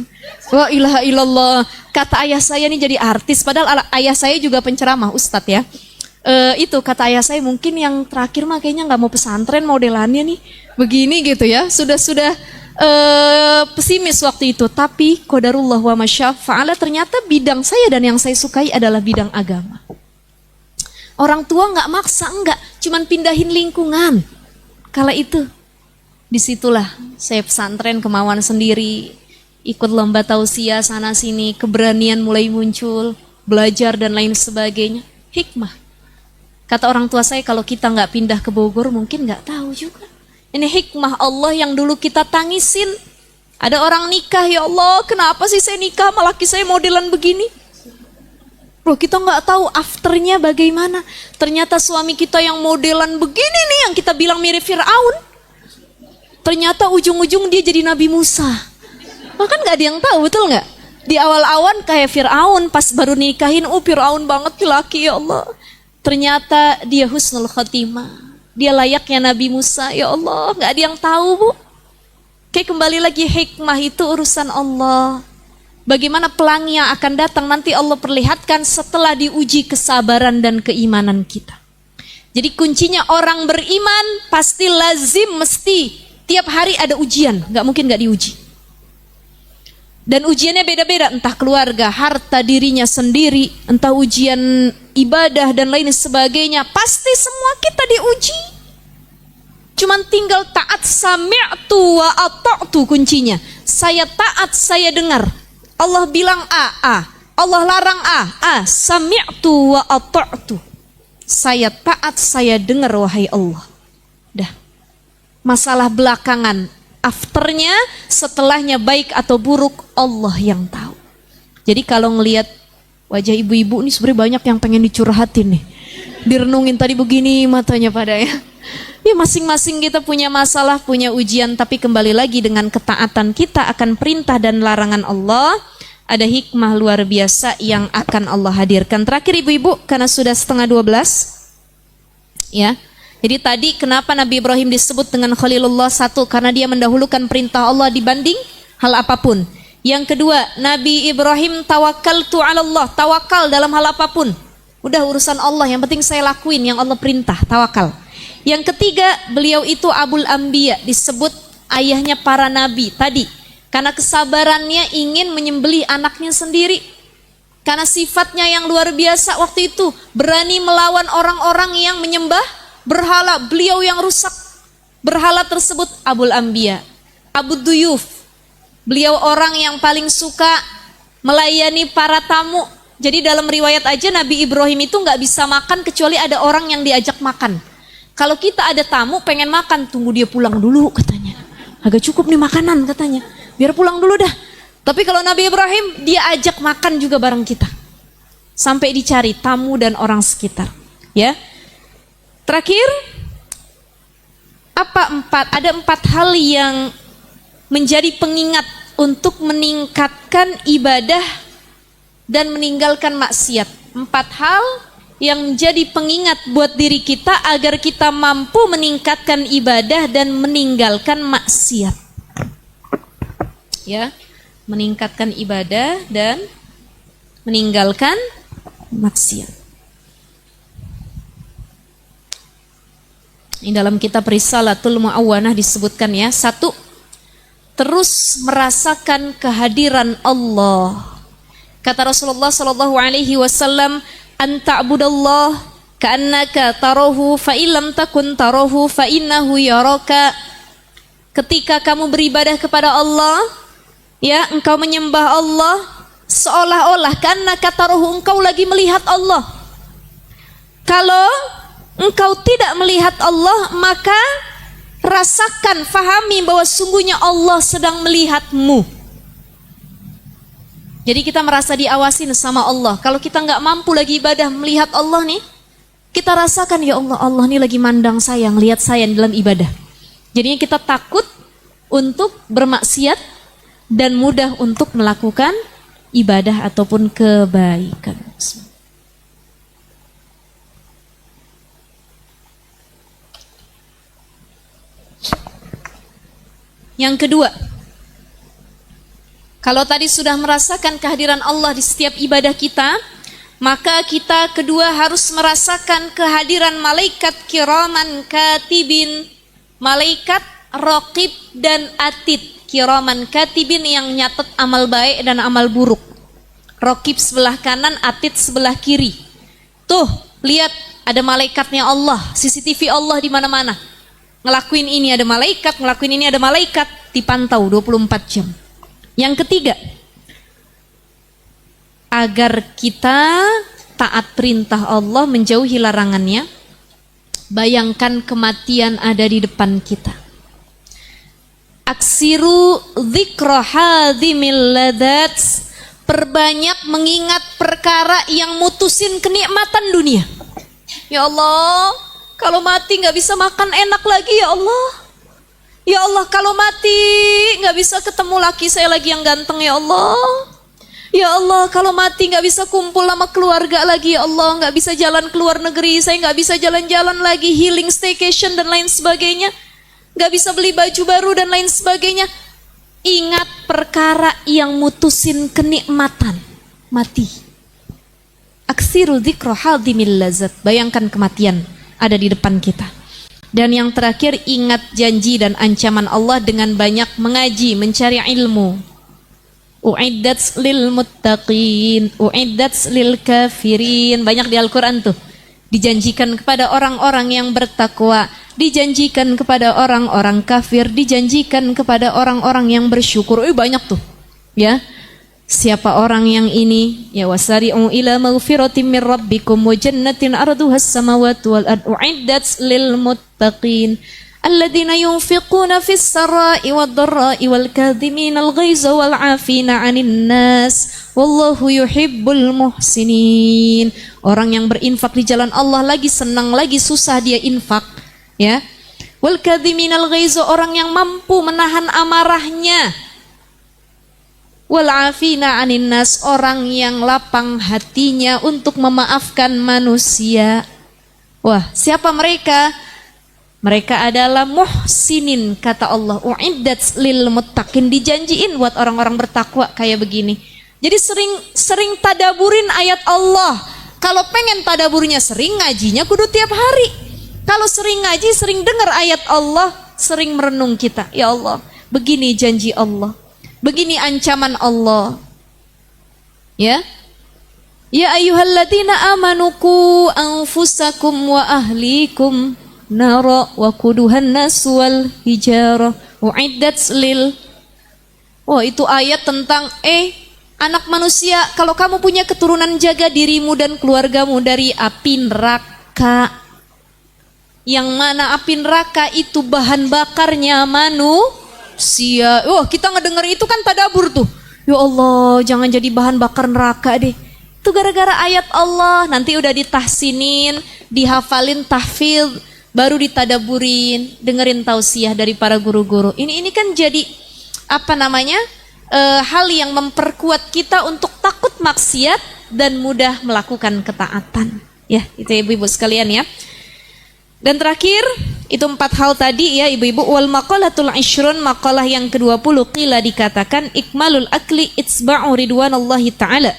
Wah ilaha illallah, kata ayah saya nih jadi artis. Padahal ayah saya juga penceramah, ustadz ya. Itu kata ayah saya mungkin yang terakhir mah kayaknya nggak mau pesantren modelannya nih. Begini gitu ya, sudah pesimis waktu itu. Tapi qadarullah wa masyafa'ala, ternyata bidang saya dan yang saya sukai adalah bidang agama. Orang tua nggak maksa, enggak, cuman pindahin lingkungan. Kala itu, disitulah saya pesantren kemauan sendiri, ikut lomba tausiah sana sini, keberanian mulai muncul, belajar dan lain sebagainya. Hikmah. Kata orang tua saya kalau kita nggak pindah ke Bogor mungkin nggak tahu juga. Ini hikmah Allah yang dulu kita tangisin. Ada orang nikah, ya Allah, kenapa sih saya nikah sama laki saya modelan begini? Bro, kita nggak tahu afternya bagaimana. Ternyata suami kita yang modelan begini nih, yang kita bilang mirip Fir'aun. Ternyata ujung-ujung dia jadi Nabi Musa. Bahkan nggak ada yang tahu, betul nggak? Di awal-awal kayak Fir'aun, pas baru nikahin, Fir'aun banget laki, ya Allah. Ternyata dia husnul khotimah. Dia layaknya Nabi Musa, ya Allah. Nggak ada yang tahu Bu. Kayak kembali lagi hikmah itu urusan Allah. Bagaimana pelangi yang akan datang nanti Allah perlihatkan setelah diuji kesabaran dan keimanan kita. Jadi kuncinya orang beriman pasti lazim mesti tiap hari ada ujian, nggak mungkin nggak diuji. Dan ujiannya beda-beda, entah keluarga, harta dirinya sendiri, entah ujian ibadah dan lain sebagainya. Pasti semua kita diuji. Cuman tinggal taat, sami'tu wa ata'tu kuncinya. Saya taat, saya dengar. Allah bilang A. Allah larang A. Sami'tu wa ata'tu. Saya taat, saya dengar wahai Allah. Dah. Masalah belakangan, afternya, setelahnya baik atau buruk, Allah yang tahu. Jadi kalau ngelihat wajah ibu-ibu ini sebenarnya banyak yang pengen dicurhatin nih. Direnungin tadi begini matanya pada ya. Ya masing-masing kita punya masalah, punya ujian, tapi kembali lagi dengan ketaatan kita akan perintah dan larangan Allah, ada hikmah luar biasa yang akan Allah hadirkan. Terakhir ibu-ibu, karena sudah 11:30 ya. Jadi tadi kenapa Nabi Ibrahim disebut dengan Khalilullah? Satu, karena dia mendahulukan perintah Allah dibanding hal apapun. Yang kedua, Nabi Ibrahim tawakkaltu 'ala Allah, tawakal dalam hal apapun. Udah urusan Allah, yang penting saya lakuin yang Allah perintah, tawakal. Yang ketiga, beliau itu Abul Anbiya, disebut ayahnya para nabi tadi. Karena kesabarannya ingin menyembelih anaknya sendiri. Karena sifatnya yang luar biasa waktu itu, berani melawan orang-orang yang menyembah berhala. Beliau yang rusak berhala tersebut, Abul Anbiya. Abu Duyuf, beliau orang yang paling suka melayani para tamu. Jadi dalam riwayat aja Nabi Ibrahim itu nggak bisa makan kecuali ada orang yang diajak makan. Kalau kita ada tamu pengen makan, tunggu dia pulang dulu katanya. Agak cukup nih makanan katanya, biar pulang dulu dah. Tapi kalau Nabi Ibrahim, dia ajak makan juga bareng kita. Sampai dicari tamu dan orang sekitar. Ya. Terakhir, ada empat hal yang menjadi pengingat untuk meningkatkan ibadah dan meninggalkan maksiat. 4 hal yang menjadi pengingat buat diri kita agar kita mampu meningkatkan ibadah dan meninggalkan maksiat. Ya, meningkatkan ibadah dan meninggalkan maksiat. Ini dalam kitab Risalatul Mu'awwanah disebutkan ya. 1, terus merasakan kehadiran Allah. Kata Rasulullah sallallahu alaihi wasallam, "Anta'budallah ka'annaka tarahu fa illam takun tarahu fa innahu yaraka." Ketika kamu beribadah kepada Allah, ya, engkau menyembah Allah seolah-olah ka'annaka tarahu, engkau lagi melihat Allah. Kalau engkau tidak melihat Allah, maka rasakan, fahami bahwa sungguhnya Allah sedang melihatmu. Jadi kita merasa diawasin sama Allah. Kalau kita nggak mampu lagi ibadah melihat Allah nih, kita rasakan ya Allah, Allah nih lagi mandang saya, ngelihat saya dalam ibadah. Jadinya kita takut untuk bermaksiat dan mudah untuk melakukan ibadah ataupun kebaikan. Yang kedua, kalau tadi sudah merasakan kehadiran Allah di setiap ibadah kita, maka kita kedua harus merasakan kehadiran malaikat kiraman katibin, malaikat raqib dan atid. Kiraman katibin yang nyatet amal baik dan amal buruk. Raqib sebelah kanan, atid sebelah kiri. Tuh, lihat ada malaikatnya Allah, CCTV Allah di mana-mana. Ngelakuin ini ada malaikat, ngelakuin ini ada malaikat, dipantau 24 jam. Yang ketiga, agar kita taat perintah Allah, menjauhi larangannya, bayangkan kematian ada di depan kita. Aksiru dzikra hadhimil ladzat, perbanyak mengingat perkara yang mutusin kenikmatan dunia. Ya Allah, kalau mati nggak bisa makan enak lagi ya Allah. Ya Allah, kalau mati nggak bisa ketemu laki saya lagi yang ganteng ya Allah. Ya Allah, kalau mati nggak bisa kumpul sama keluarga lagi ya Allah, nggak bisa jalan ke luar negeri, saya nggak bisa jalan-jalan lagi, healing staycation dan lain sebagainya, nggak bisa beli baju baru dan lain sebagainya. Ingat perkara yang mutusin kenikmatan, mati. Aksiru dzikra hadhimil ladzat, bayangkan kematian ada di depan kita. Dan yang terakhir, ingat janji dan ancaman Allah dengan banyak mengaji, mencari ilmu. U'iddat lil muttaqin, u'iddat lil kafirin. Banyak di Al-Quran tuh. Dijanjikan kepada orang-orang yang bertakwa, dijanjikan kepada orang-orang kafir, dijanjikan kepada orang-orang yang bersyukur. Banyak tuh. Ya. Siapa orang yang ini? Ya, wasari'u ila maghfiratin min rabbikum wa jannatin arduhas samawati wal ardu u'iddat lil muttaqin alladzina yunfiquna fis sarai wad dharra'i wal kadhiminal ghaiza wal 'afina 'anil nas wallahu yuhibbul muhsinin. Orang yang berinfak di jalan Allah, lagi senang lagi susah dia infak, ya. Wal kadhiminal ghaiza, orang yang mampu menahan amarahnya. Wal 'afina 'anil nas, orang yang lapang hatinya untuk memaafkan manusia. Wah, siapa mereka? Mereka adalah muhsinin, kata Allah. U'iddat lil muttaqin, dijanjiin buat orang-orang bertakwa kayak begini. Jadi sering tadaburin ayat Allah, Kalau pengen tadaburnya sering, ngajinya kudu tiap hari. Kalau sering ngaji, sering dengar ayat Allah, sering merenung kita. Ya Allah, begini janji Allah, begini ancaman Allah. Ya, ya ayyuhalladzina amanu qu anfusakum wa ahlikum nara wa quduhan nas wal hijarah uiddat lil. Oh, itu ayat tentang anak manusia, kalau kamu punya keturunan, jaga dirimu dan keluargamu dari api neraka. Yang mana api neraka itu bahan bakarnya manusia. Oh, kita ngedenger itu kan tadabur tuh. Ya Allah, jangan jadi bahan bakar neraka deh. Itu gara-gara ayat Allah. Nanti udah ditahsinin, dihafalin tahfidz, baru ditadaburin, dengerin tausiah dari para guru-guru. Ini kan jadi apa namanya? Hal yang memperkuat kita untuk takut maksiat dan mudah melakukan ketaatan. Ya, itu ya ibu-ibu sekalian ya. Dan terakhir, itu 4 hal tadi ya ibu-ibu. Wal maqalatul ishrun, maqalah yang ke-20, qila dikatakan ikmalul akli itsba'u ridwanallahi ta'ala.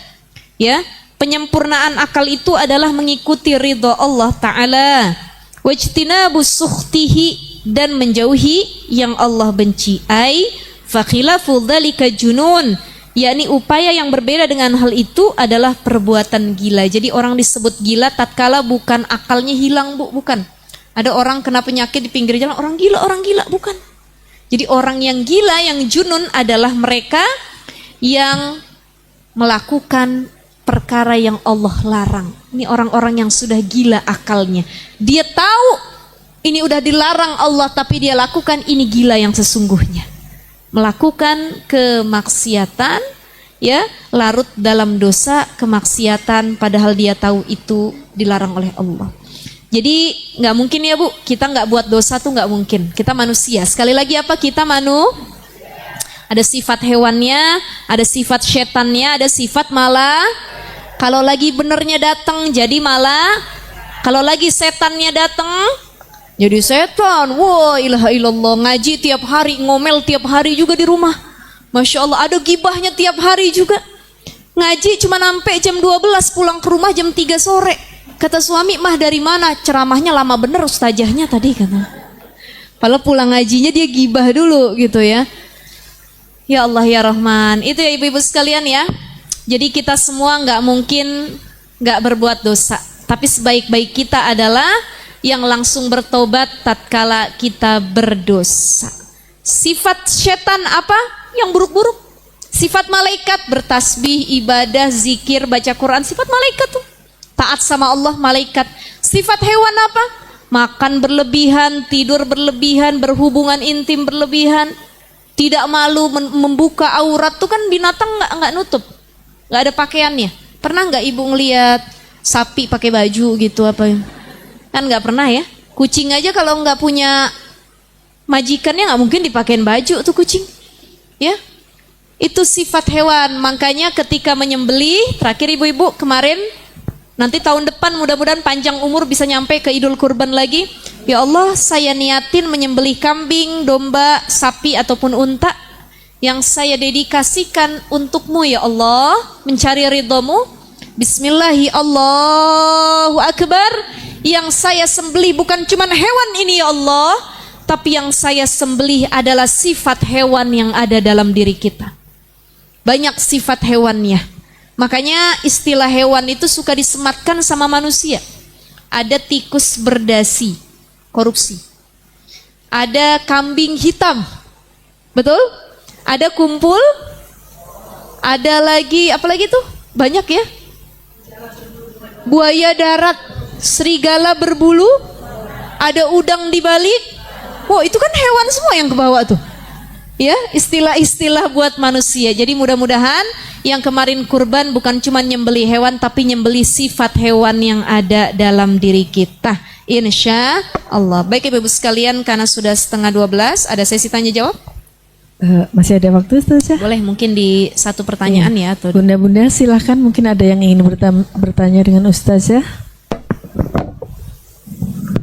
Ya, penyempurnaan akal itu adalah mengikuti ridha Allah Ta'ala. Wajtinabus sukhtihi, dan menjauhi yang Allah benci. Ai fakhilafu dzalika junun, yakni upaya yang berbeda dengan hal itu adalah perbuatan gila. Jadi orang disebut gila tatkala bukan akalnya hilang, Bu, bukan. Ada orang kena penyakit di pinggir jalan, orang gila, bukan. Jadi orang yang gila, yang junun adalah mereka yang melakukan perkara yang Allah larang. Ini orang-orang yang sudah gila akalnya. Dia tahu ini udah dilarang Allah, tapi dia lakukan, ini gila yang sesungguhnya. Melakukan kemaksiatan, ya, larut dalam dosa kemaksiatan, padahal dia tahu itu dilarang oleh Allah. Jadi nggak mungkin ya Bu, kita nggak buat dosa tuh nggak mungkin. Kita manusia. Sekali lagi apa? Kita ada sifat hewannya, ada sifat setannya, ada sifat malah. Kalau lagi benernya datang jadi malah, kalau lagi setannya datang jadi setan. Wah, ilaha illallah, ngaji tiap hari, ngomel tiap hari juga di rumah. Masya Allah, ada gibahnya tiap hari juga. Ngaji cuma sampai jam 12, pulang ke rumah jam 3 sore. Kata suami, mah dari mana? Ceramahnya lama bener ustazahnya tadi, kata. Padahal pulang ngajinya dia gibah dulu gitu ya. Ya Allah ya Rahman. Itu ya ibu-ibu sekalian ya. Jadi kita semua nggak mungkin nggak berbuat dosa. Tapi sebaik-baik kita adalah yang langsung bertobat tatkala kita berdosa. Sifat setan apa? Yang buruk-buruk. Sifat malaikat bertasbih, ibadah, zikir, baca Quran. Sifat malaikat tuh. Taat sama Allah, malaikat. Sifat hewan apa? Makan berlebihan, tidur berlebihan, berhubungan intim berlebihan, tidak malu membuka aurat tuh kan binatang nggak nutup, nggak ada pakaiannya. Pernah nggak ibu ngeliat sapi pakai baju gitu apa? Kan nggak pernah ya. Kucing aja kalau nggak punya majikannya nggak mungkin dipakein baju tuh kucing, ya. Itu sifat hewan. Makanya ketika menyembelih, terakhir ibu-ibu kemarin, nanti tahun depan mudah-mudahan panjang umur bisa nyampe ke Idul Kurban lagi. Ya Allah, saya niatin menyembelih kambing, domba, sapi ataupun unta yang saya dedikasikan untukmu ya Allah, mencari ridhamu. Bismillahi Allahu Akbar. Yang saya sembelih bukan cuma hewan ini ya Allah, tapi yang saya sembelih adalah sifat hewan yang ada dalam diri kita. Banyak sifat hewannya. Makanya istilah hewan itu suka disematkan sama manusia. Ada tikus berdasi, korupsi. Ada kambing hitam, betul? Ada kumpul. Ada lagi, apa lagi tuh? Banyak ya. Buaya darat, serigala berbulu, ada udang di balik. Wow, itu kan hewan semua yang ke bawah tuh. Ya, istilah-istilah buat manusia. Jadi mudah-mudahan yang kemarin kurban bukan cuma nyembeli hewan, tapi nyembeli sifat hewan yang ada dalam diri kita. Insya Allah. Baik ibu-ibu sekalian, karena sudah 11:30, ada sesi tanya jawab. Masih ada waktu Ustazah? Boleh mungkin di satu pertanyaan ya. Atau Bunda-bunda silahkan, mungkin ada yang ingin bertanya dengan Ustazah.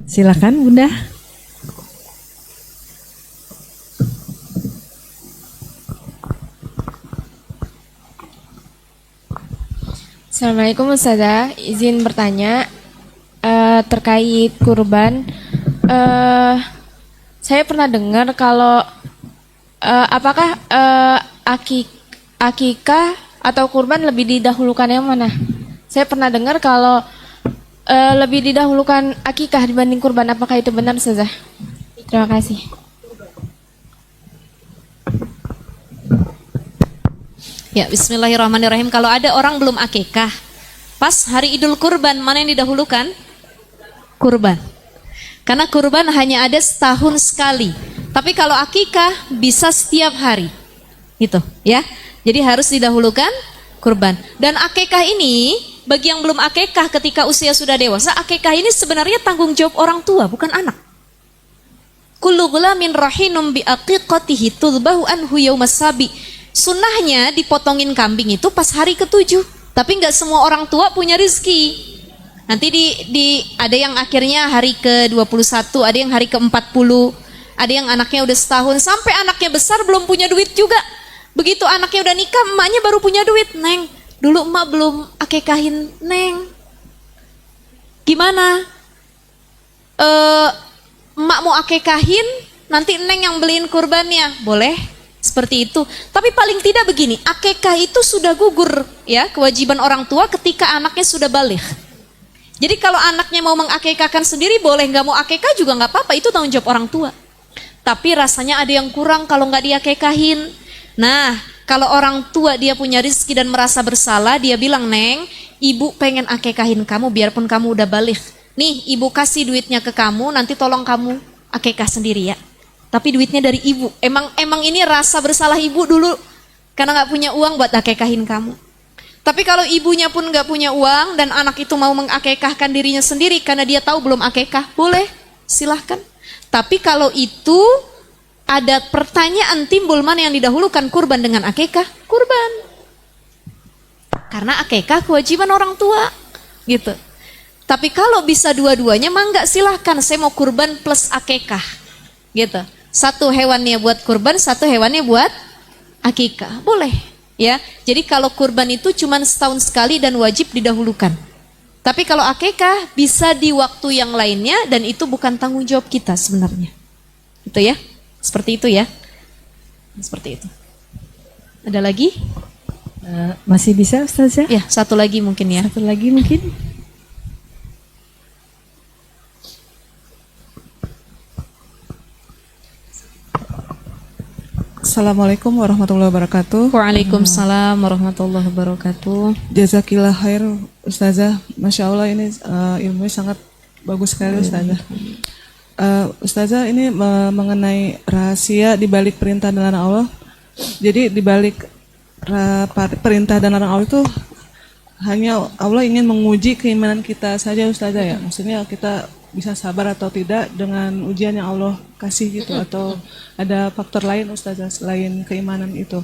Silahkan Bunda. Assalamualaikum Ustazah, izin bertanya terkait kurban. Saya pernah dengar kalau apakah akikah atau kurban lebih didahulukan yang mana? Saya pernah dengar kalau lebih didahulukan akikah dibanding kurban. Apakah itu benar, Ustazah? Terima kasih. Ya, bismillahirrahmanirrahim. Kalau ada orang belum akikah, pas hari Idul Kurban, mana yang didahulukan? Kurban. Karena kurban hanya ada setahun sekali. Tapi kalau akikah bisa setiap hari. Gitu, ya. Jadi harus didahulukan kurban. Dan akikah ini, bagi yang belum akikah ketika usia sudah dewasa, akikah ini sebenarnya tanggung jawab orang tua, bukan anak. Kullu ghulamin rahinum bi aqiqatihi tudbahu anhu yaumas sabi. Sunnahnya dipotongin kambing itu pas hari ke-7. Tapi nggak semua orang tua punya rezeki. Nanti ada yang akhirnya hari ke-21, ada yang hari ke-40, ada yang anaknya udah setahun, sampai anaknya besar belum punya duit juga. Begitu anaknya udah nikah, emaknya baru punya duit. Neng, dulu emak belum akikahin Neng. Gimana? Emak mau akikahin, nanti Neng yang beliin kurbannya. Boleh? Seperti itu. Tapi paling tidak begini, akikah itu sudah gugur ya, kewajiban orang tua ketika anaknya sudah baligh. Jadi kalau anaknya mau mengakikahkan sendiri boleh, nggak mau akikah juga nggak apa-apa, itu tanggung jawab orang tua. Tapi rasanya ada yang kurang kalau nggak diakikahin. Nah, kalau orang tua dia punya rezeki dan merasa bersalah, dia bilang, Neng, ibu pengen akikahin kamu biarpun kamu udah baligh. Nih, ibu kasih duitnya ke kamu, nanti tolong kamu akikah sendiri ya. Tapi duitnya dari ibu. Emang ini rasa bersalah ibu dulu karena nggak punya uang buat akikahin kamu. Tapi kalau ibunya pun nggak punya uang dan anak itu mau mengakikahkan dirinya sendiri karena dia tahu belum akikah, boleh, silahkan. Tapi kalau itu ada pertanyaan timbul, mana yang didahulukan, kurban dengan akikah? Kurban. Karena akikah kewajiban orang tua, gitu. Tapi kalau bisa dua-duanya, mangga silahkan. Saya mau kurban plus akikah, gitu. Satu hewannya buat kurban, satu hewannya buat akikah, boleh ya. Jadi kalau kurban itu cuma setahun sekali dan wajib didahulukan. Tapi kalau akikah bisa di waktu yang lainnya dan itu bukan tanggung jawab kita sebenarnya. Itu ya, seperti itu ya. Seperti itu. Ada lagi? Masih bisa Ustazah? Ya, satu lagi mungkin ya. Satu lagi mungkin. Assalamualaikum warahmatullahi wabarakatuh. Waalaikumsalam warahmatullahi wabarakatuh. Jazakillah khair Ustazah. Masya Allah ini ilmunya sangat bagus sekali Ustazah. Ustazah ini mengenai rahasia di balik perintah dan larangan Allah. Jadi di balik perintah dan larangan Allah itu hanya Allah ingin menguji keimanan kita saja Ustazah ya. Maksudnya kita bisa sabar atau tidak dengan ujian yang Allah kasih gitu, atau ada faktor lain Ustazah selain keimanan itu?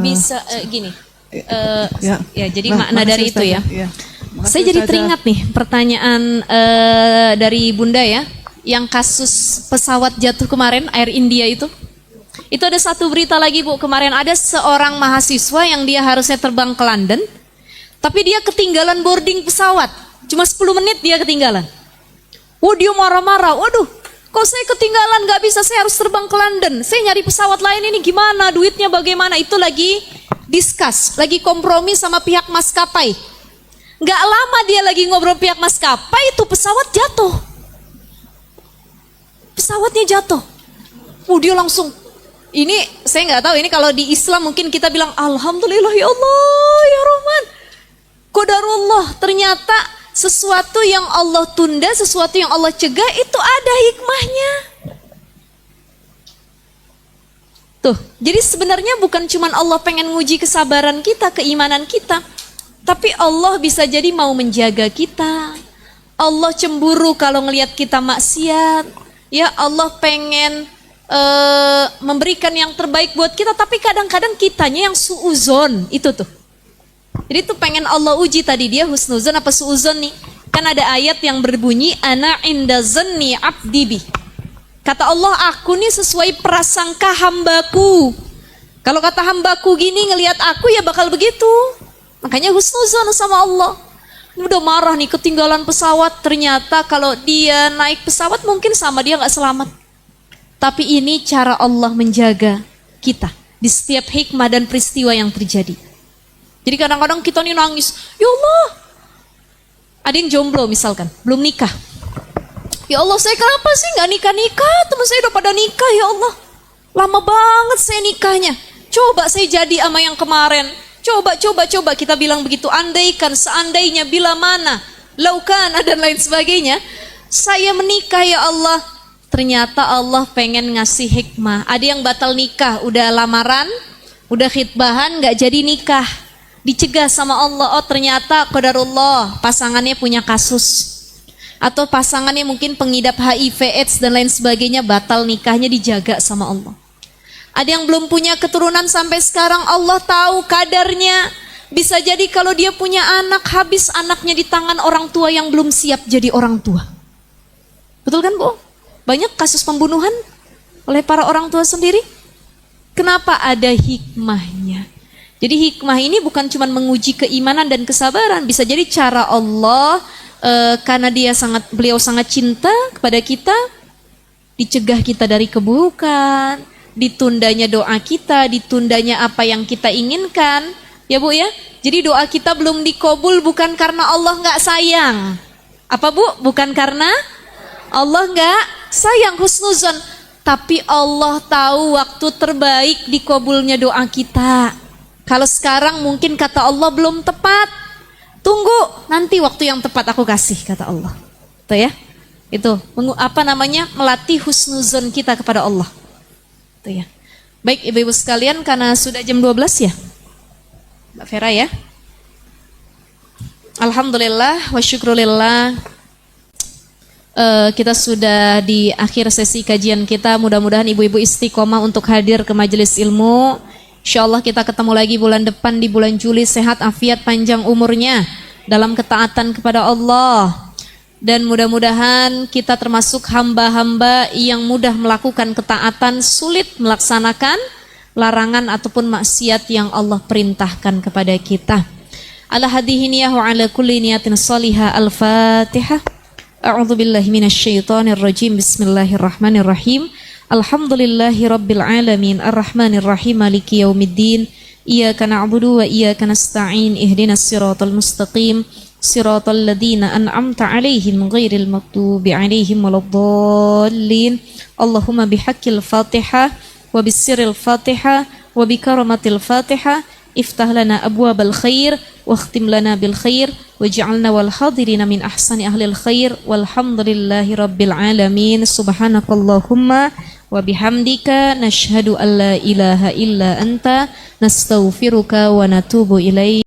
Bisa gini. Ya, jadi makna dari itu ya. Ya. Saya jadi teringat nih pertanyaan dari Bunda ya, yang kasus pesawat jatuh kemarin Air India itu. Itu ada satu berita lagi Bu, kemarin ada seorang mahasiswa yang dia harusnya terbang ke London, tapi dia ketinggalan boarding pesawat. Cuma 10 menit dia ketinggalan. Dia marah-marah, waduh, kok saya ketinggalan, gak bisa, saya harus terbang ke London, saya nyari pesawat lain, ini gimana, duitnya bagaimana. Itu lagi discuss, lagi kompromi sama pihak maskapai. Gak lama dia lagi ngobrol pihak maskapai, itu pesawat jatuh. Pesawatnya jatuh. Dia langsung, ini saya gak tahu, ini kalau di Islam mungkin kita bilang Alhamdulillah ya Allah ya Rahman, qadarullah. Ternyata sesuatu yang Allah tunda, sesuatu yang Allah cegah itu ada hikmahnya. Tuh, jadi sebenarnya bukan cuma Allah pengen nguji kesabaran kita, keimanan kita, tapi Allah bisa jadi mau menjaga kita. Allah cemburu kalau ngelihat kita maksiat. Ya, Allah pengen memberikan yang terbaik buat kita, tapi kadang-kadang kitanya yang suuzon itu tuh. Jadi itu pengen Allah uji tadi, dia husnuzon apa suuzon nih. Kan ada ayat yang berbunyi ana inda zanni abdi bi. Kata Allah, aku nih sesuai prasangka hambaku. Kalau kata hambaku gini ngelihat aku ya bakal begitu. Makanya husnuzon sama Allah. Udah marah nih ketinggalan pesawat, ternyata kalau dia naik pesawat mungkin sama dia nggak selamat. Tapi ini cara Allah menjaga kita di setiap hikmah dan peristiwa yang terjadi. Jadi kadang-kadang kita nih nangis, ya Allah, ada yang jomblo misalkan, belum nikah. Ya Allah, saya kenapa sih nggak nikah-nikah? Teman saya udah pada nikah, ya Allah. Lama banget saya nikahnya. Coba saya jadi sama yang kemarin. Coba kita bilang begitu. Andaikan, seandainya, bila mana, laukan dan lain sebagainya. Saya menikah ya Allah. Ternyata Allah pengen ngasih hikmah. Ada yang batal nikah, udah lamaran, udah khitbahan, gak jadi nikah. Dicegah sama Allah, oh ternyata qadarullah, pasangannya punya kasus. Atau pasangannya mungkin pengidap HIV, AIDS dan lain sebagainya, batal nikahnya, dijaga sama Allah. Ada yang belum punya keturunan sampai sekarang, Allah tahu kadarnya. Bisa jadi kalau dia punya anak, habis anaknya di tangan orang tua yang belum siap jadi orang tua. Betul kan Bu? Banyak kasus pembunuhan oleh para orang tua sendiri. Kenapa? Ada hikmahnya. Jadi hikmah ini bukan cuma menguji keimanan dan kesabaran. Bisa jadi cara Allah, karena beliau sangat cinta kepada kita, dicegah kita dari keburukan, ditundanya doa kita, ditundanya apa yang kita inginkan, ya Bu ya. Jadi doa kita belum dikabul bukan karena Allah nggak sayang. Apa Bu? Bukan karena Allah nggak sayang, husnuzon. Tapi Allah tahu waktu terbaik dikabulnya doa kita. Kalau sekarang mungkin kata Allah belum tepat. Tunggu, nanti waktu yang tepat aku kasih, kata Allah. Tuh ya. Itu melatih husnuzon kita kepada Allah. Ya. Baik ibu-ibu sekalian, karena sudah jam 12 ya Mbak Vera ya. Alhamdulillah wa syukrulillah, kita sudah di akhir sesi kajian kita. Mudah-mudahan ibu-ibu istiqomah untuk hadir ke majelis ilmu. InsyaAllah kita ketemu lagi bulan depan di bulan Juli, sehat afiat panjang umurnya dalam ketaatan kepada Allah. Dan mudah-mudahan kita termasuk hamba-hamba yang mudah melakukan ketaatan, sulit melaksanakan larangan ataupun maksiat yang Allah perintahkan kepada kita. Ala hadhihi niyah wa ala kulli niyatin salihah. Al-Fatihah. A'udzu billahi minasyaitonir rajim. Bismillahirrahmanirrahim. Alhamdulillahi rabbil alamin, arrahmanir rahim, maliki yaumiddin. Iyyaka na'budu wa iyyaka nasta'in. Ihdinas siratal mustaqim. Siratal ladzina an'amta 'alaihim ghairil maghdubi 'alaihim waladdallin. Allahumma bihaqqil Fatihah wa bisirril Fatihah wa bikaramatil Fatihah iftah lana abwabal khair wa khtim lana bil khair waj'alna wal hadirina min ahsani ahlil khair walhamdulillahi rabbil alamin. Subhanakallahumma wa bihamdika nashhadu an la ilaha illa anta nastaghfiruka wa natubu ilaik.